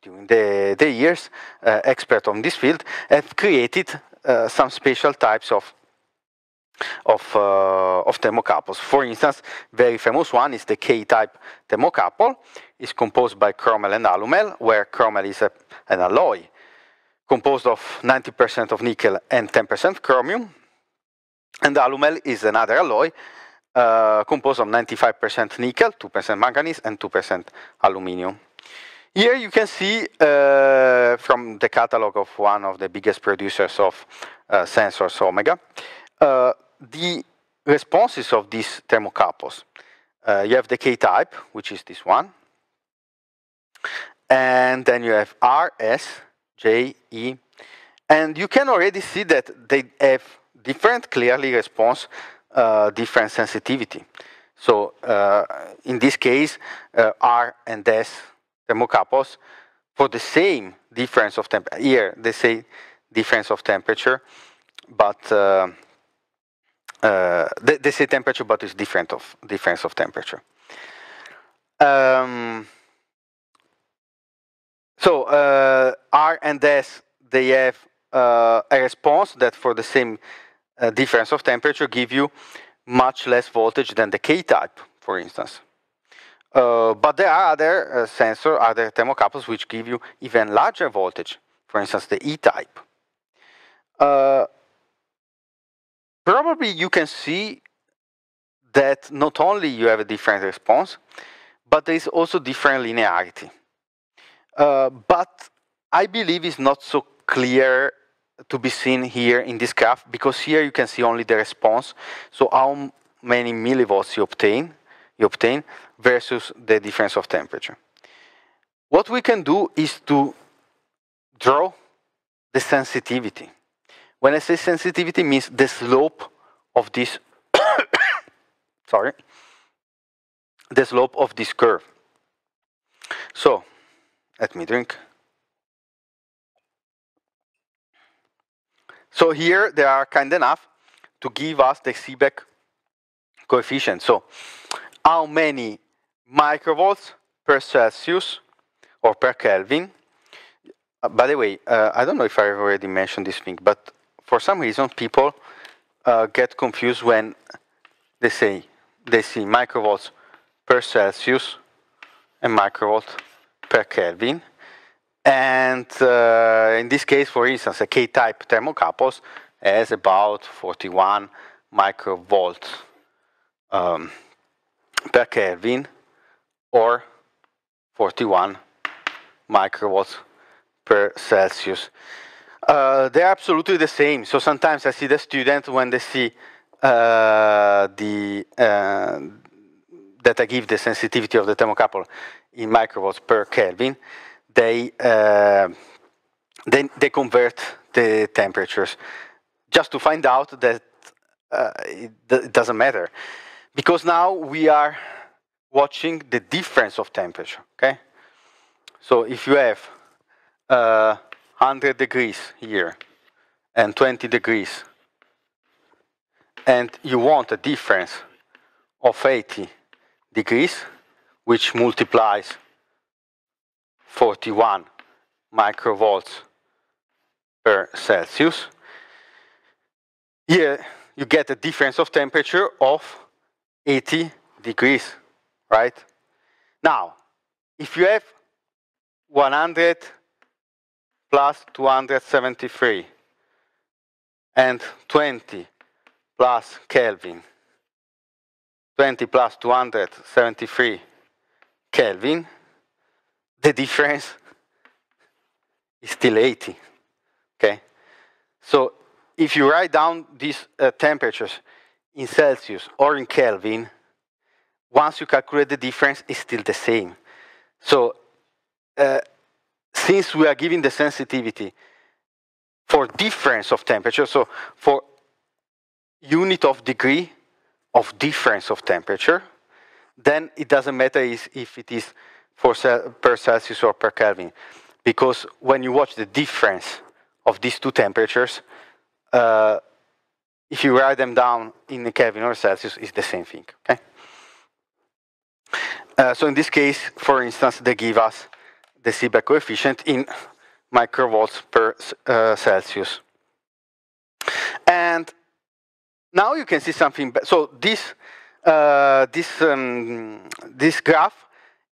during the years, experts on this field have created some special types of thermocouples. For instance, very famous one is the K-type thermocouple. It's composed by chromel and alumel, where chromel is an alloy composed of 90% of nickel and 10% chromium, and alumel is another alloy composed of 95% nickel, 2% manganese, and 2% aluminium. Here you can see from the catalog of one of the biggest producers of sensors, Omega, the responses of these thermocouples. You have the K-type, which is this one, and then you have R, S, J, E, and you can already see that they have different clearly response, different sensitivity. So in this case, R and S thermocouples for the same difference of temperature. Here they say difference of temperature, but they say temperature, but it's difference of temperature. So R and S, they have a response that for the same difference of temperature give you much less voltage than the K-type, for instance. But there are other other thermocouples which give you even larger voltage, for instance, the E-type. Probably you can see that not only you have a different response, but there is also different linearity. But I believe it's not so clear to be seen here in this graph, because here you can see only the response, so how many millivolts you obtain versus the difference of temperature. What we can do is to draw the sensitivity. When I say sensitivity, means the slope of this, sorry, the slope of this curve. So, let me drink. So here they are kind enough to give us the Seebeck coefficient. So, how many microvolts per Celsius or per Kelvin? By the way, I don't know if I already mentioned this thing, but for some reason people get confused when they see microvolts per Celsius and microvolt per Kelvin. And in this case, for instance, a K-type thermocouples has about 41 microvolts per Kelvin or 41 microvolts per Celsius. They're absolutely the same. So sometimes I see the student when they see that I give the sensitivity of the thermocouple in microvolts per Kelvin, they convert the temperatures just to find out that it doesn't matter, because now we are watching the difference of temperature. Okay, so if you have 100 degrees here and 20 degrees, and you want a difference of 80 degrees, which multiplies 41 microvolts per Celsius, here you get a difference of temperature of 80 degrees, right? Now, if you have 100 plus 273 and 20 plus Kelvin, 20 plus 273 Kelvin, the difference is still 80, okay? So if you write down these temperatures in Celsius or in Kelvin, once you calculate the difference, it's still the same. So since we are giving the sensitivity for difference of temperature, so for unit of degree of difference of temperature, then it doesn't matter if it is per Celsius or per Kelvin, because when you watch the difference of these two temperatures, if you write them down in Kelvin or Celsius, it's the same thing. Okay. So in this case, for instance, they give us the Seebeck coefficient in microvolts per Celsius. And now you can see something. So this graph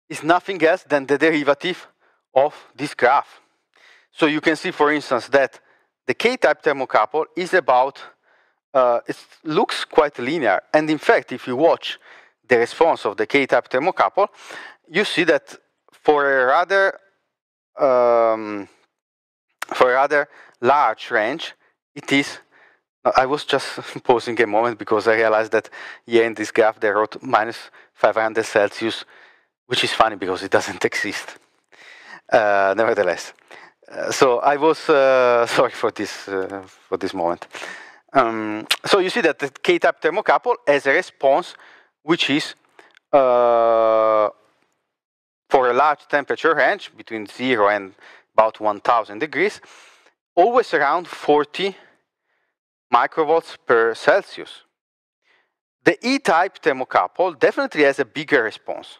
is nothing else than the derivative of this graph. So you can see, for instance, that the K-type thermocouple is about, it looks quite linear. And in fact, if you watch the response of the K-type thermocouple, you see that for a rather large range, it is. I was just pausing a moment because I realized that here in this graph they wrote minus 500 Celsius, which is funny because it doesn't exist. Nevertheless, so I was sorry for this moment. So you see that the K-type thermocouple has a response which is for a large temperature range between 0 and about 1000 degrees, always around 40 microvolts per Celsius. The E-type thermocouple definitely has a bigger response.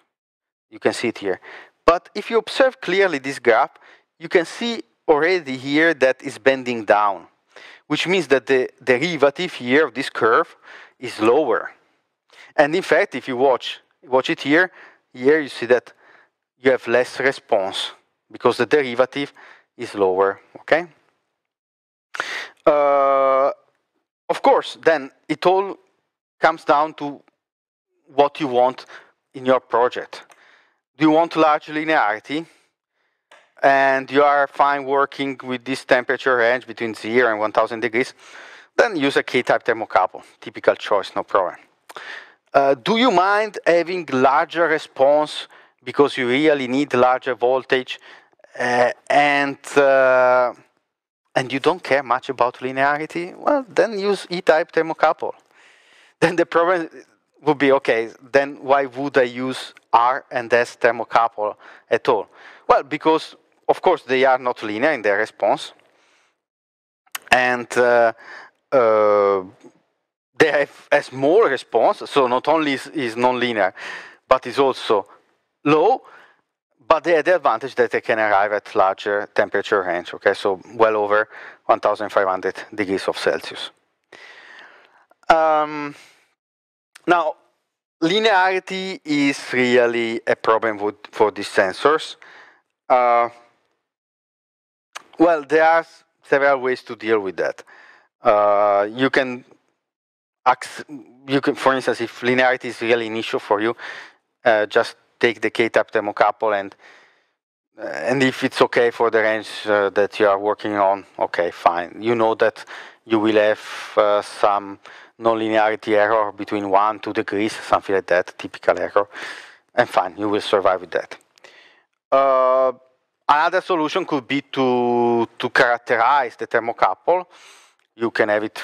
You can see it here. But if you observe clearly this graph, you can see already here that it's bending down, which means that the derivative here of this curve is lower. And in fact, if you watch it here you see that you have less response because the derivative is lower, okay? Of course, then it all comes down to what you want in your project. Do you want large linearity? And you are fine working with this temperature range between 0 and 1000 degrees? Then use a K-type thermocouple. Typical choice, no problem. Do you mind having larger response because you really need larger voltage and and you don't care much about linearity, well, then use E-type thermocouple. Then the problem would be, okay, then why would I use R and S thermocouple at all? Well, because, of course, they are not linear in their response. And they have a small response, so not only is non-linear, but is also low, but they have the advantage that they can arrive at larger temperature range, okay, so well over 1,500 degrees of Celsius. Now, linearity is really a problem for these sensors. Well, there are several ways to deal with that. You can, for instance, if linearity is really an issue for you, just take the K-type thermocouple and if it's okay for the range that you are working on, okay, fine. You know that you will have some non-linearity error between 1 to 2 degrees, something like that, typical error, and fine, you will survive with that. Another solution could be to characterize the thermocouple. You can have it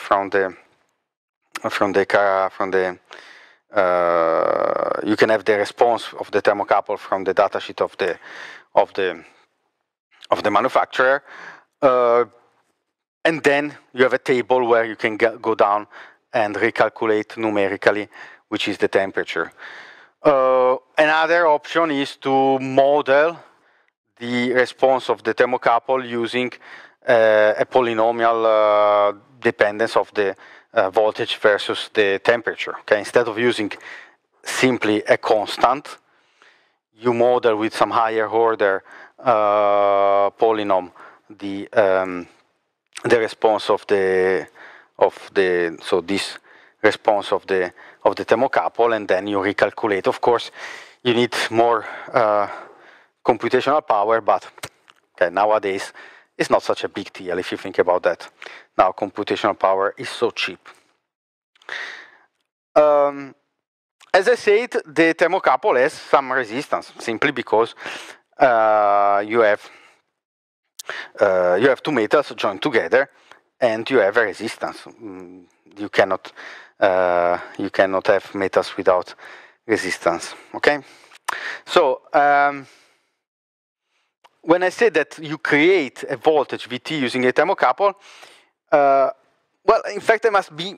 you can have the response of the thermocouple from the datasheet of the manufacturer, and then you have a table where you can go down and recalculate numerically which is the temperature. Another option is to model the response of the thermocouple using a polynomial dependence of the voltage versus the temperature. Okay, instead of using simply a constant, you model with some higher order polynomial the response of the so this response of the thermocouple, and then you recalculate. Of course, you need more computational power, but okay, nowadays it's not such a big deal if you think about that. Now computational power is so cheap. As I said, the thermocouple has some resistance simply because you have two metals joined together, and you have a resistance. You cannot have metals without resistance. Okay, so when I say that you create a voltage Vt using a thermocouple, well, in fact, I must be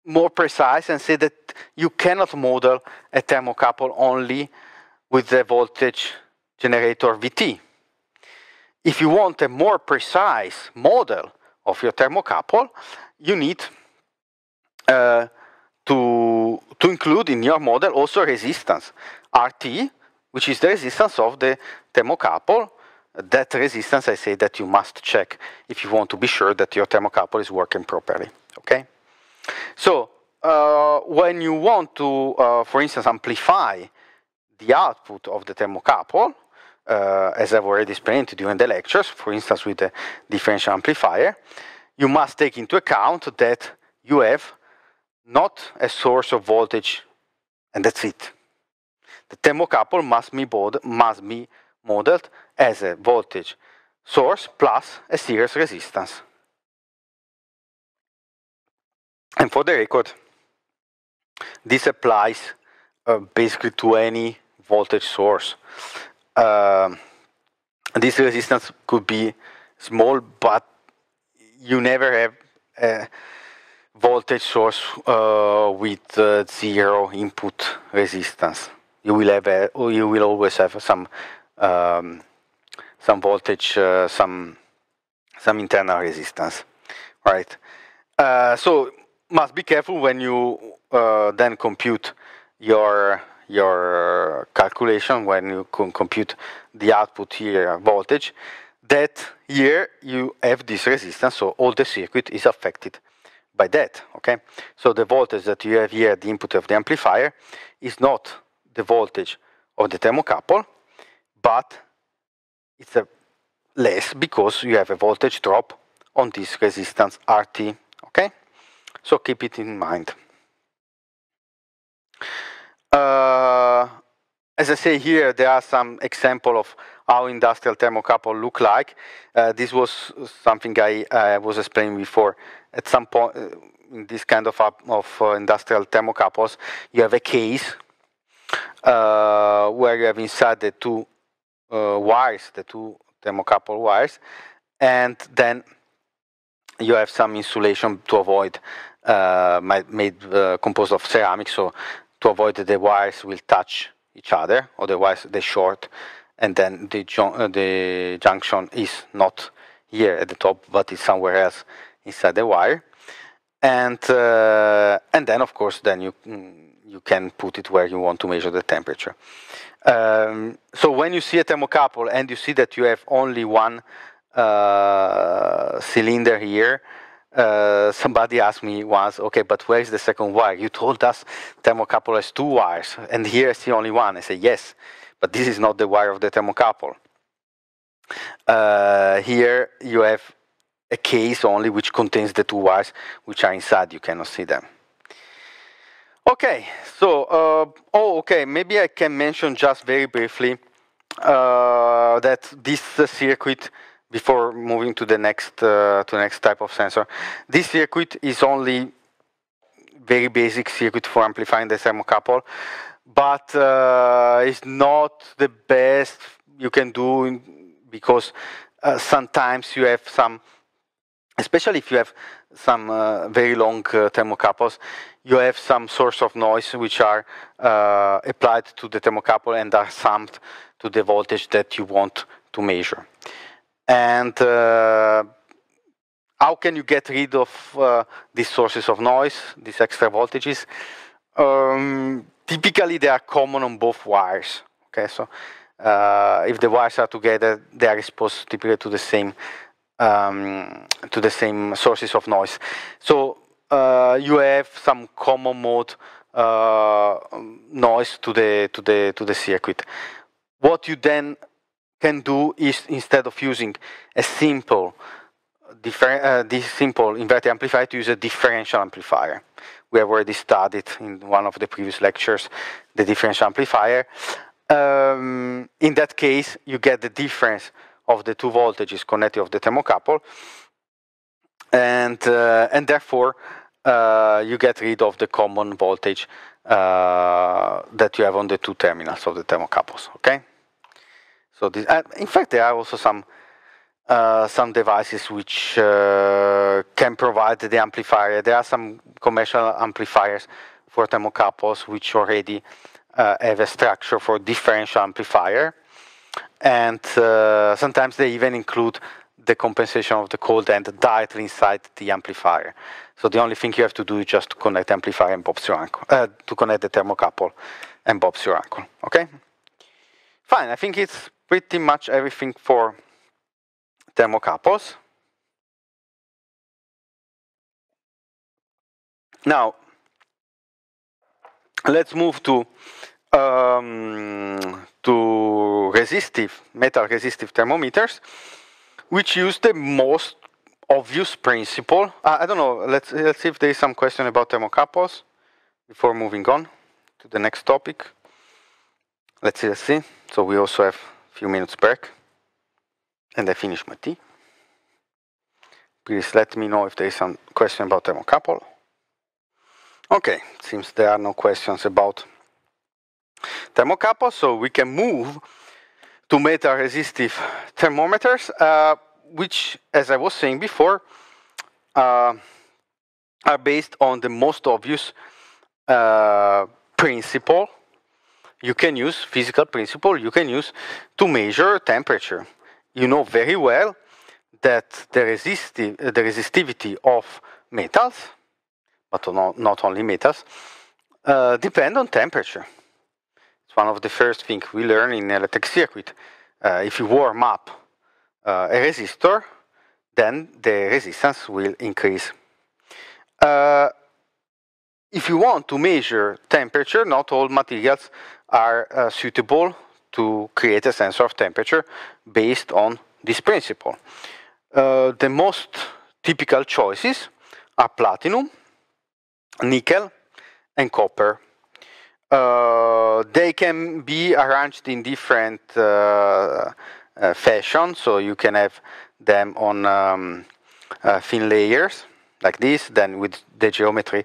more precise and say that you cannot model a thermocouple only with the voltage generator Vt. If you want a more precise model of your thermocouple, you need to include in your model also resistance, Rt, which is the resistance of the thermocouple. That resistance, I say that you must check if you want to be sure that your thermocouple is working properly. Okay? So, when you want to, for instance, amplify the output of the thermocouple, as I've already explained during the lectures, for instance with the differential amplifier, you must take into account that you have not a source of voltage, and that's it. The thermocouple must be modeled as a voltage source plus a series resistance. And for the record, this applies basically to any voltage source. This resistance could be small, but you never have a voltage source with zero input resistance. You will always have some voltage, some internal resistance, right? So must be careful when you then compute your calculation, when you compute the output here voltage, that here you have this resistance, so all the circuit is affected by that. Okay, so the voltage that you have here at the input of the amplifier is not the voltage of the thermocouple, but it's less because you have a voltage drop on this resistance RT. Okay, so keep it in mind. As I say here, there are some examples of how industrial thermocouple look like. This was something I was explaining before. At some point, in this kind of industrial thermocouples, you have a case where you have inside the two wires, the two thermocouple wires, and then you have some insulation to avoid, composed of ceramics, so to avoid that the wires will touch each other, otherwise they short, and then the junction is not here at the top, but it's somewhere else inside the wire, and then of course then you can put it where you want to measure the temperature. So when you see a thermocouple and you see that you have only one cylinder here, somebody asked me once, okay, but where is the second wire? You told us thermocouple has two wires, and here I see only one. I say, yes, but this is not the wire of the thermocouple. Here you have a case only which contains the two wires which are inside. You cannot see them. Okay, so, okay, maybe I can mention just very briefly that this circuit, before moving to the next type of sensor, this circuit is only very basic circuit for amplifying the thermocouple, but it's not the best you can do because sometimes you have some, especially if you have some very long thermocouples, you have some source of noise which are applied to the thermocouple and are summed to the voltage that you want to measure. And how can you get rid of these sources of noise, these extra voltages? Typically, they are common on both wires. Okay, so if the wires are together, they are exposed typically to the same sources of noise. So you have some common mode noise to the circuit. What you then can do is, instead of using a simple inverter amplifier, to use a differential amplifier. We have already studied in one of the previous lectures the differential amplifier. In that case, you get the difference of the two voltages connected of the thermocouple, and therefore you get rid of the common voltage that you have on the two terminals of the thermocouples. Okay. So this, in fact, there are also some devices which can provide the amplifier. There are some commercial amplifiers for thermocouples which already have a structure for differential amplifier, and sometimes they even include the compensation of the cold end directly inside the amplifier. So the only thing you have to do is just to connect the amplifier and Bob's your uncle, to connect the thermocouple and Bob's your uncle. Okay. Fine. I think it's pretty much everything for thermocouples. Now, let's move to metal resistive thermometers, which use the most obvious principle. I don't know. Let's see if there is some question about thermocouples before moving on to the next topic. Let's see. So we also have a few minutes break, and I finish my tea. Please let me know if there is some question about thermocouple. Okay, seems there are no questions about thermocouple, so we can move to metal-resistive thermometers, which, as I was saying before, are based on the most obvious principle you can use, physical principle you can use to measure temperature. You know very well that the resistivity of metals, but not only metals, depend on temperature. It's one of the first things we learn in electric circuit. If you warm up a resistor, then the resistance will increase. If you want to measure temperature, not all materials are suitable to create a sensor of temperature based on this principle. The most typical choices are platinum, nickel, and copper. They can be arranged in different fashion, so you can have them on thin layers like this. Then with the geometry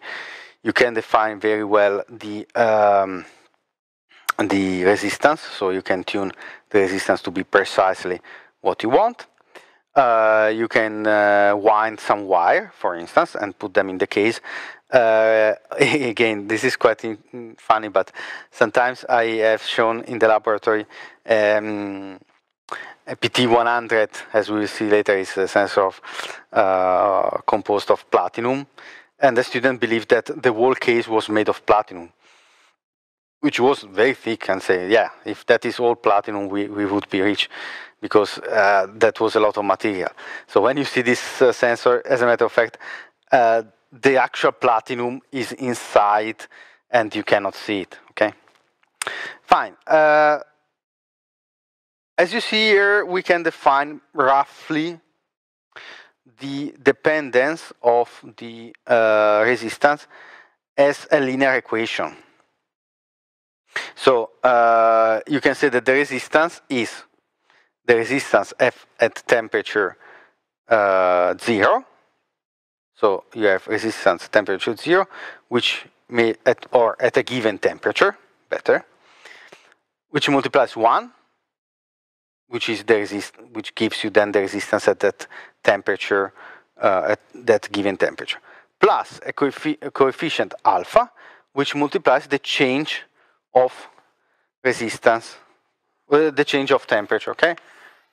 you can define very well the resistance, so you can tune the resistance to be precisely what you want. You can wind some wire, for instance, and put them in the case. Again, this is quite funny, but sometimes I have shown in the laboratory a PT100, as we will see later, is a sensor composed of platinum, and the student believed that the whole case was made of platinum, which was very thick, and say, yeah, if that is all platinum, we would be rich, because that was a lot of material. So when you see this sensor, as a matter of fact, the actual platinum is inside, and you cannot see it, okay? Fine. As you see here, we can define roughly the dependence of the resistance as a linear equation. So you can say that the resistance is the resistance F at temperature 0. So you have resistance temperature 0, which may at a given temperature, better, which multiplies 1, which is the which gives you then the resistance at that temperature, at that given temperature, plus a coefficient alpha, which multiplies the change of resistance, the change of temperature, okay?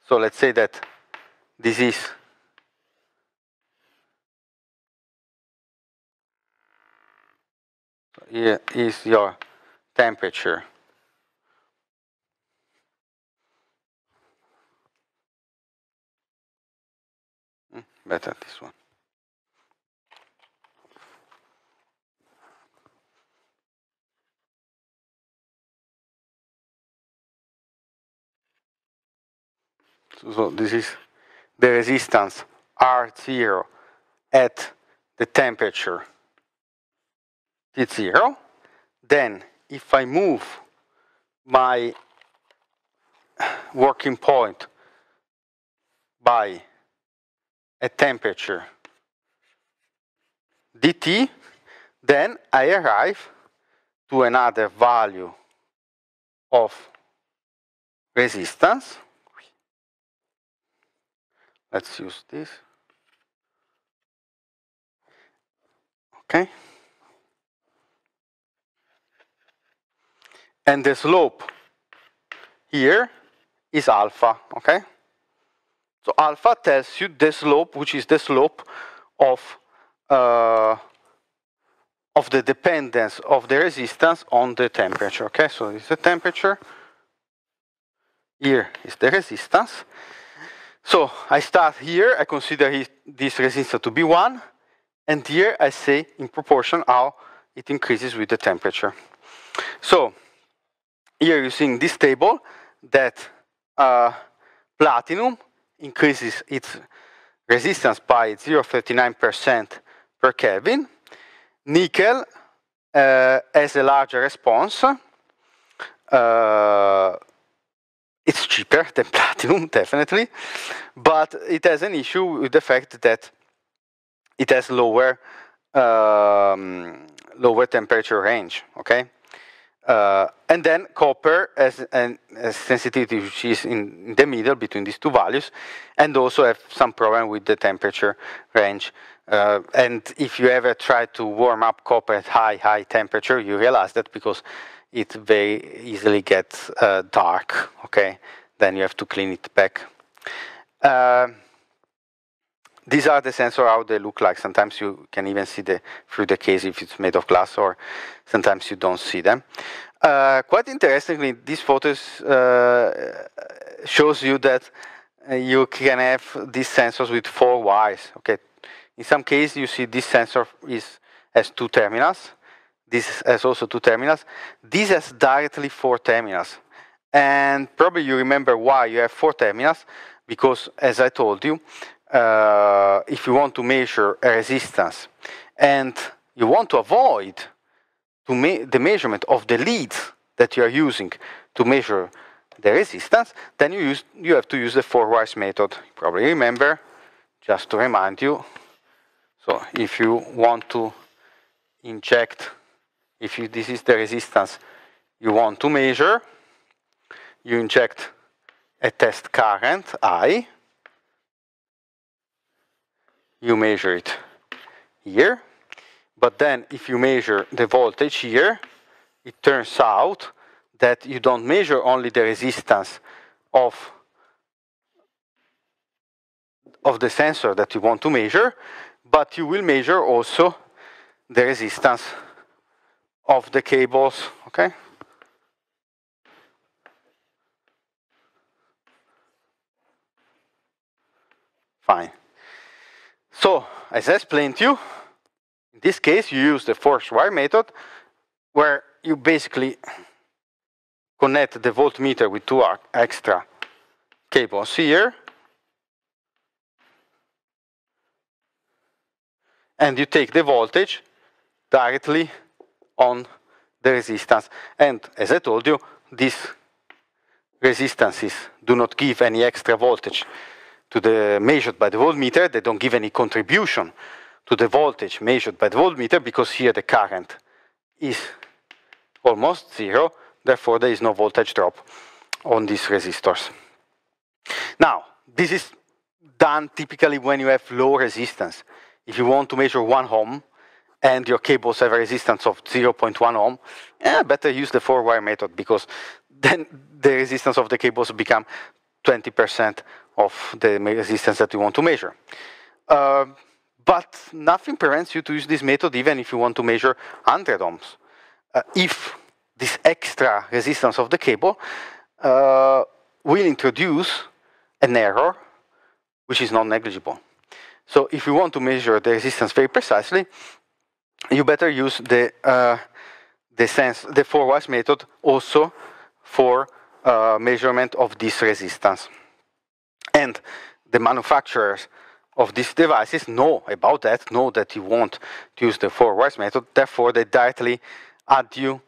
So let's say that this is here is your temperature. Better this one. So this is the resistance R0 at the temperature T0. Then if I move my working point by a temperature dt, then I arrive to another value of resistance. Let's use this. Okay. And the slope here is alpha, okay? So alpha tells you the slope, which is the slope of the dependence of the resistance on the temperature, okay? So this is the temperature. Here is the resistance. So I start here, I consider this resistance to be 1, and here I say in proportion how it increases with the temperature. So here you see in this table that platinum increases its resistance by 0.39% per Kelvin. Nickel has a larger response. It's cheaper than platinum, definitely, but it has an issue with the fact that it has lower temperature range, okay? And then copper has a sensitivity which is in the middle between these two values, and also have some problem with the temperature range. And if you ever try to warm up copper at high temperature, you realize that because it very easily gets dark, okay? Then you have to clean it back. These are the sensors, how they look like. Sometimes you can even see through the case if it's made of glass, or sometimes you don't see them. Quite interestingly, these photos shows you that you can have these sensors with 4 wires. Okay, in some cases you see this sensor has 2 terminals. This has also 2 terminals. This has directly 4 terminals, and probably you remember why you have 4 terminals, because as I told you, if you want to measure a resistance and you want to avoid the measurement of the leads that you are using to measure the resistance, then you have to use the 4 wires method. You probably remember, just to remind you. So if you want to inject, this is the resistance you want to measure, you inject a test current, I, you measure it here, but then if you measure the voltage here, it turns out that you don't measure only the resistance of the sensor that you want to measure, but you will measure also the resistance of the cables, okay? Fine. So, as I explained to you, in this case you use the 4 wire method, where you basically connect the voltmeter with 2 extra cables here, and you take the voltage directly on the resistance. And as I told you, these resistances do not give any extra voltage to the measured by the voltmeter. They don't give any contribution to the voltage measured by the voltmeter, because here the current is almost 0, therefore there is no voltage drop on these resistors. Now, this is done typically when you have low resistance. If you want to measure 1 ohm and your cables have a resistance of 0.1 ohm, better use the 4 wire method, because then the resistance of the cables become 20% of the resistance that you want to measure. But nothing prevents you to use this method even if you want to measure 100 ohms. If this extra resistance of the cable will introduce an error which is not negligible. So if you want to measure the resistance very precisely, you better use the 4 wires method also for measurement of this resistance. And the manufacturers of these devices know about that, know that you want to use the 4 wires method, therefore they directly add you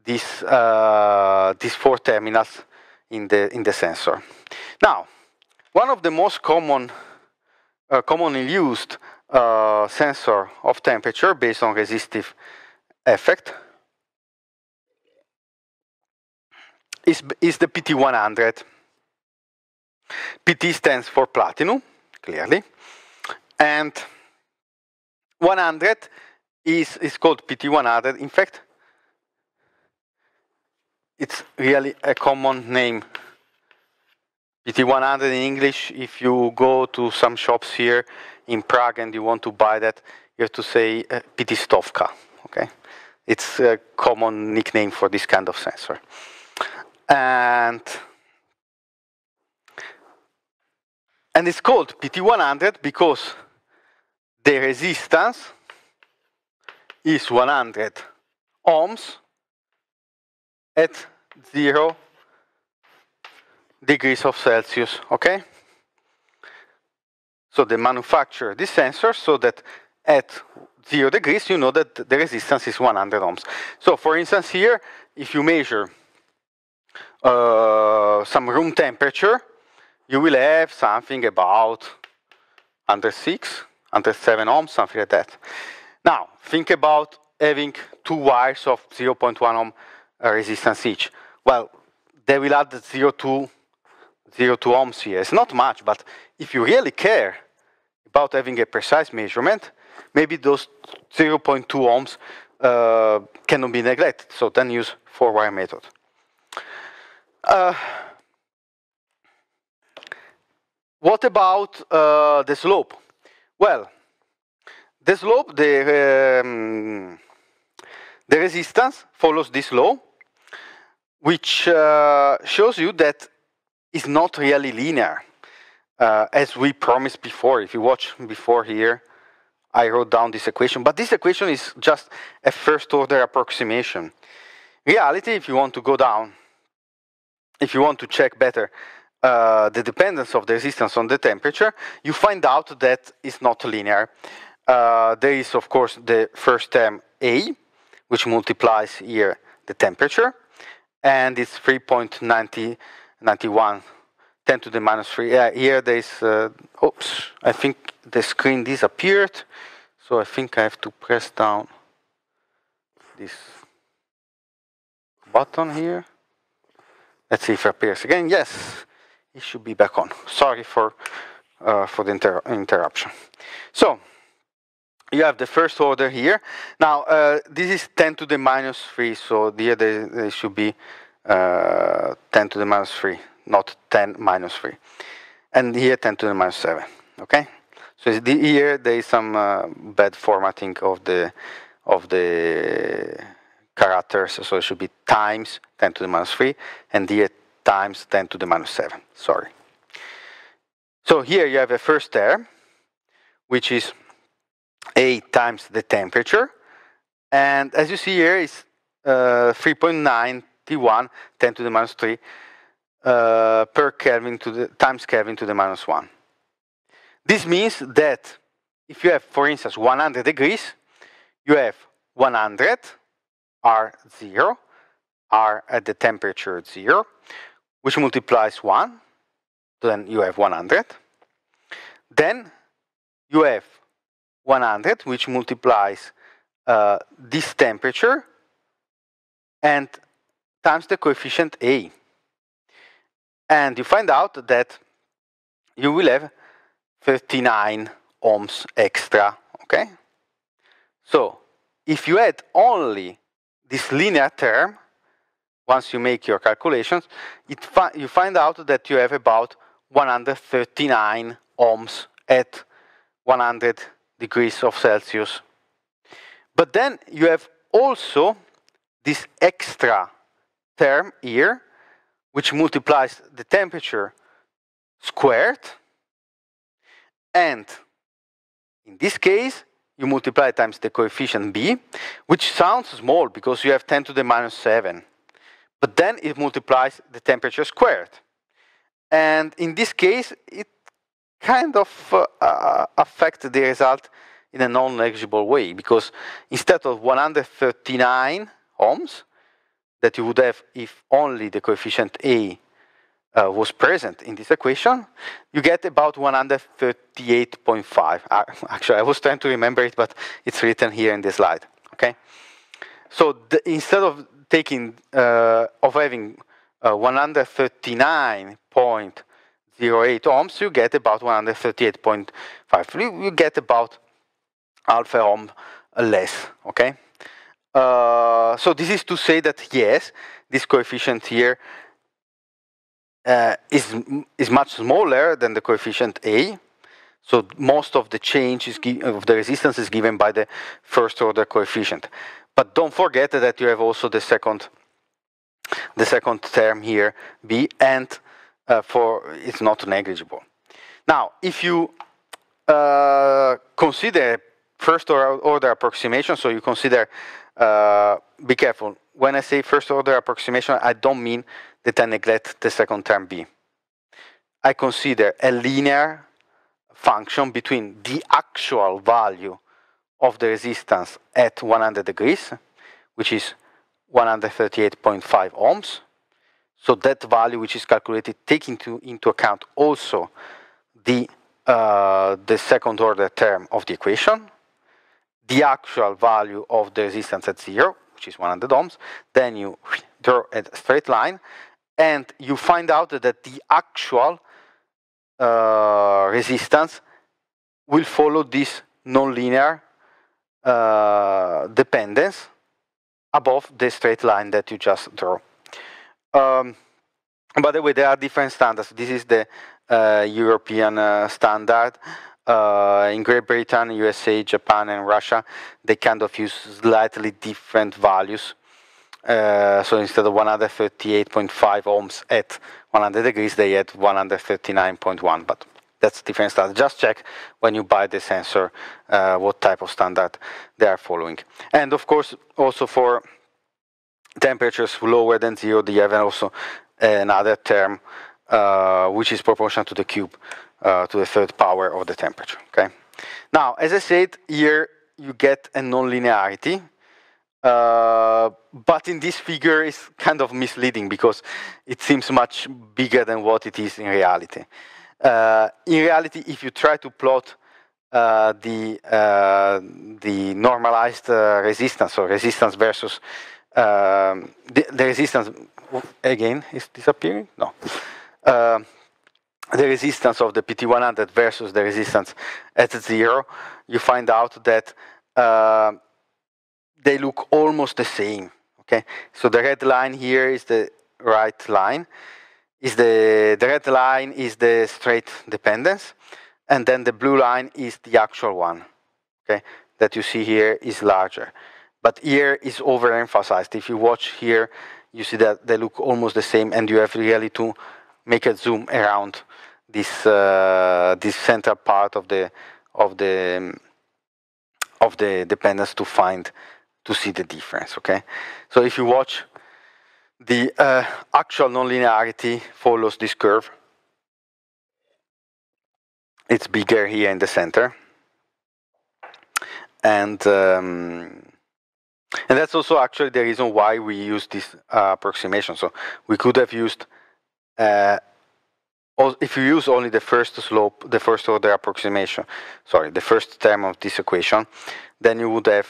these 4 terminals in the sensor. Now, one of the most commonly used sensor of temperature based on resistive effect is the PT100. PT stands for platinum, clearly, and 100 is called PT100. In fact, it's really a common name. PT100 in English, if you go to some shops here in Prague and you want to buy that, you have to say PT Stovka, okay? It's a common nickname for this kind of sensor. And it's called PT100 because the resistance is 100 ohms at 0 degrees of Celsius, okay? So they manufacture this sensor so that at 0 degrees you know that the resistance is 100 ohms. So for instance here, if you measure some room temperature, you will have something about under 6, under 7 ohms, something like that. Now, think about having 2 wires of 0.1 ohm resistance each. Well, they will add 0.2 ohms here. It's not much, but if you really care about having a precise measurement, maybe those 0.2 ohms cannot be neglected. So then use 4 wire method. What about the slope? Well, the slope, the resistance follows this law, which shows you that it's not really linear, as we promised before. If you watch before here, I wrote down this equation, but this equation is just a first order approximation. In reality, if you want to go down, if you want to check better the dependence of the resistance on the temperature, you find out that it's not linear. There is, of course, the first term A, which multiplies here the temperature, and it's 3.91, 10 to the minus 3. Yeah, here there's, oops, I think the screen disappeared, so I think I have to press down this button here. Let's see if it appears again. Yes, it should be back on. Sorry for the interruption. So you have the first order here. Now this is 10 to the minus 3, so here there should be 10 to the minus 3, not 10 minus 3. And here 10 to the minus 7, okay? So here there is some bad formatting of the characters, so it should be times 10 to the minus 3, and here times 10 to the minus 7, sorry. So here you have a first term, which is A times the temperature, and as you see here, it's 3.91, 10 to the minus 3, per Kelvin to the, times Kelvin to the minus 1. This means that if you have, for instance, 100 degrees, you have 100, R0, R at the temperature 0, which multiplies 1, then you have 100. Then you have 100, which multiplies this temperature and times the coefficient A. And you find out that you will have 39 ohms extra, okay? So if you add only this linear term, once you make your calculations, you find out that you have about 139 ohms at 100 degrees of Celsius. But then you have also this extra term here, which multiplies the temperature squared, and in this case, you multiply times the coefficient B, which sounds small because you have 10 to the minus 7. But then it multiplies the temperature squared. And in this case, it kind of affects the result in a non-negligible way, because instead of 139 ohms that you would have if only the coefficient A was present in this equation, you get about 138.5. Actually, I was trying to remember it, but it's written here in the slide. Okay, so instead of taking having 139.08 ohms, you get about 138.5. You get about half a ohm less. Okay, so this is to say that yes, this coefficient here is much smaller than the coefficient A. So most of the change of the resistance is given by the first order coefficient. But don't forget that you have also the second term here, B, and it's not negligible. Now, if you consider first order approximation, so you consider, be careful, when I say first order approximation, I don't mean that I neglect the second term B. I consider a linear function between the actual value of the resistance at 100 degrees, which is 138.5 ohms. So that value, which is calculated taking into account also the second order term of the equation, the actual value of the resistance at 0, which is 100 ohms, then you draw a straight line, and you find out that the actual resistance will follow this nonlinear dependence above the straight line that you just draw. By the way, there are different standards. This is the European standard. In Great Britain, USA, Japan, and Russia, they kind of use slightly different values. So instead of 138.5 ohms at 100 degrees, they had 139.1, but that's different standard. Just check when you buy the sensor what type of standard they are following. And of course, also for temperatures lower than 0, they have also another term which is proportional to the cube, to the third power of the temperature. Okay. Now, as I said, here you get a nonlinearity But in this figure is kind of misleading because it seems much bigger than what it is in reality. In reality, if you try to plot the normalized resistance, or resistance versus the resistance, again, is disappearing? No. The resistance of the PT100 versus the resistance at 0, you find out that they look almost the same. Okay, so the red line here is the right line. The red line is the straight dependence, and then the blue line is the actual one. Okay, that you see here is larger, but here is overemphasized. If you watch here, you see that they look almost the same, and you have really to make a zoom around this this central part of the dependence to see the difference. Okay, so if you watch, the actual nonlinearity follows this curve. It's bigger here in the center, and that's also actually the reason why we use this approximation. So we could have used, if you use only the first slope, the first order approximation, sorry, the first term of this equation, then you would have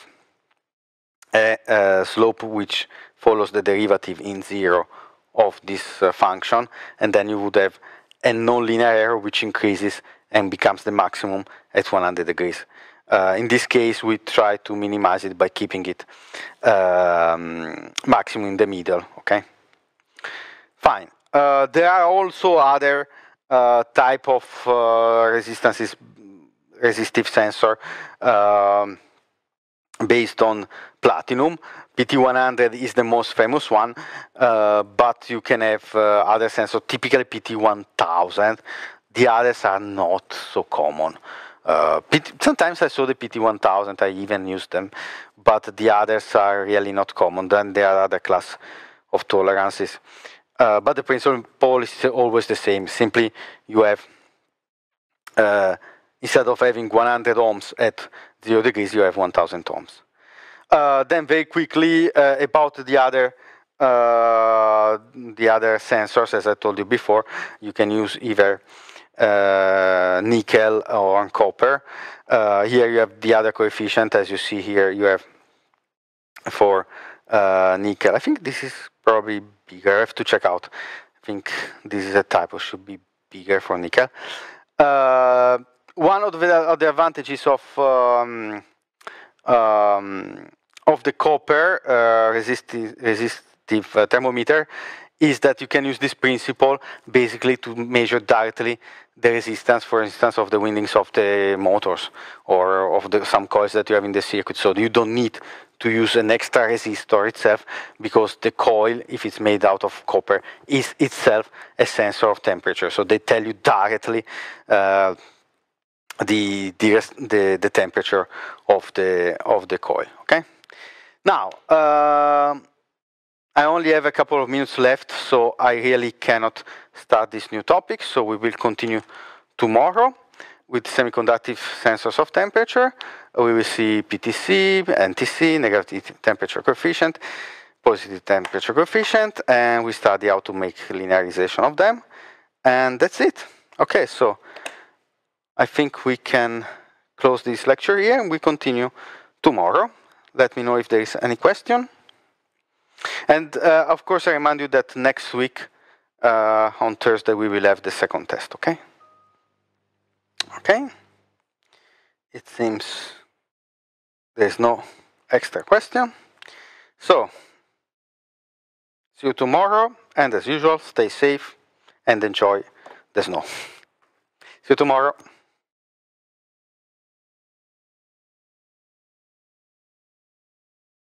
a slope which follows the derivative in 0 of this function, and then you would have a nonlinear error which increases and becomes the maximum at 100 degrees. In this case, we try to minimize it by keeping it maximum in the middle. Okay, fine. There are also other type of resistive sensor based on platinum. PT100 is the most famous one, but you can have other sensors, typically PT1000. The others are not so common. Sometimes I saw the PT1000, I even used them, but the others are really not common. Then there are other class of tolerances. But the principle is always the same. Simply, you have, instead of having 100 ohms at 0 degrees, you have 1000 ohms. Then very quickly about the other sensors, as I told you before, you can use either nickel or copper. Here you have the other coefficient, as you see here. You have for nickel. I think this is probably bigger. I have to check out. I think this is a typo. Should be bigger for nickel. One of the advantages of the copper resistive thermometer is that you can use this principle basically to measure directly the resistance, for instance, of the windings of the motors or of some coils that you have in the circuit. So you don't need to use an extra resistor itself, because the coil, if it's made out of copper, is itself a sensor of temperature. So they tell you directly the temperature of the coil. Okay. Now I only have a couple of minutes left, so I really cannot start this new topic. So we will continue tomorrow with semiconductive sensors of temperature. We will see PTC, NTC, negative temperature coefficient, positive temperature coefficient, and we study how to make linearization of them. And that's it. Okay, so I think we can close this lecture here, and we continue tomorrow. Let me know if there is any question. And of course, I remind you that next week, on Thursday, we will have the second test, okay? Okay. It seems there's no extra question. So, see you tomorrow, and as usual, stay safe and enjoy the snow. See you tomorrow.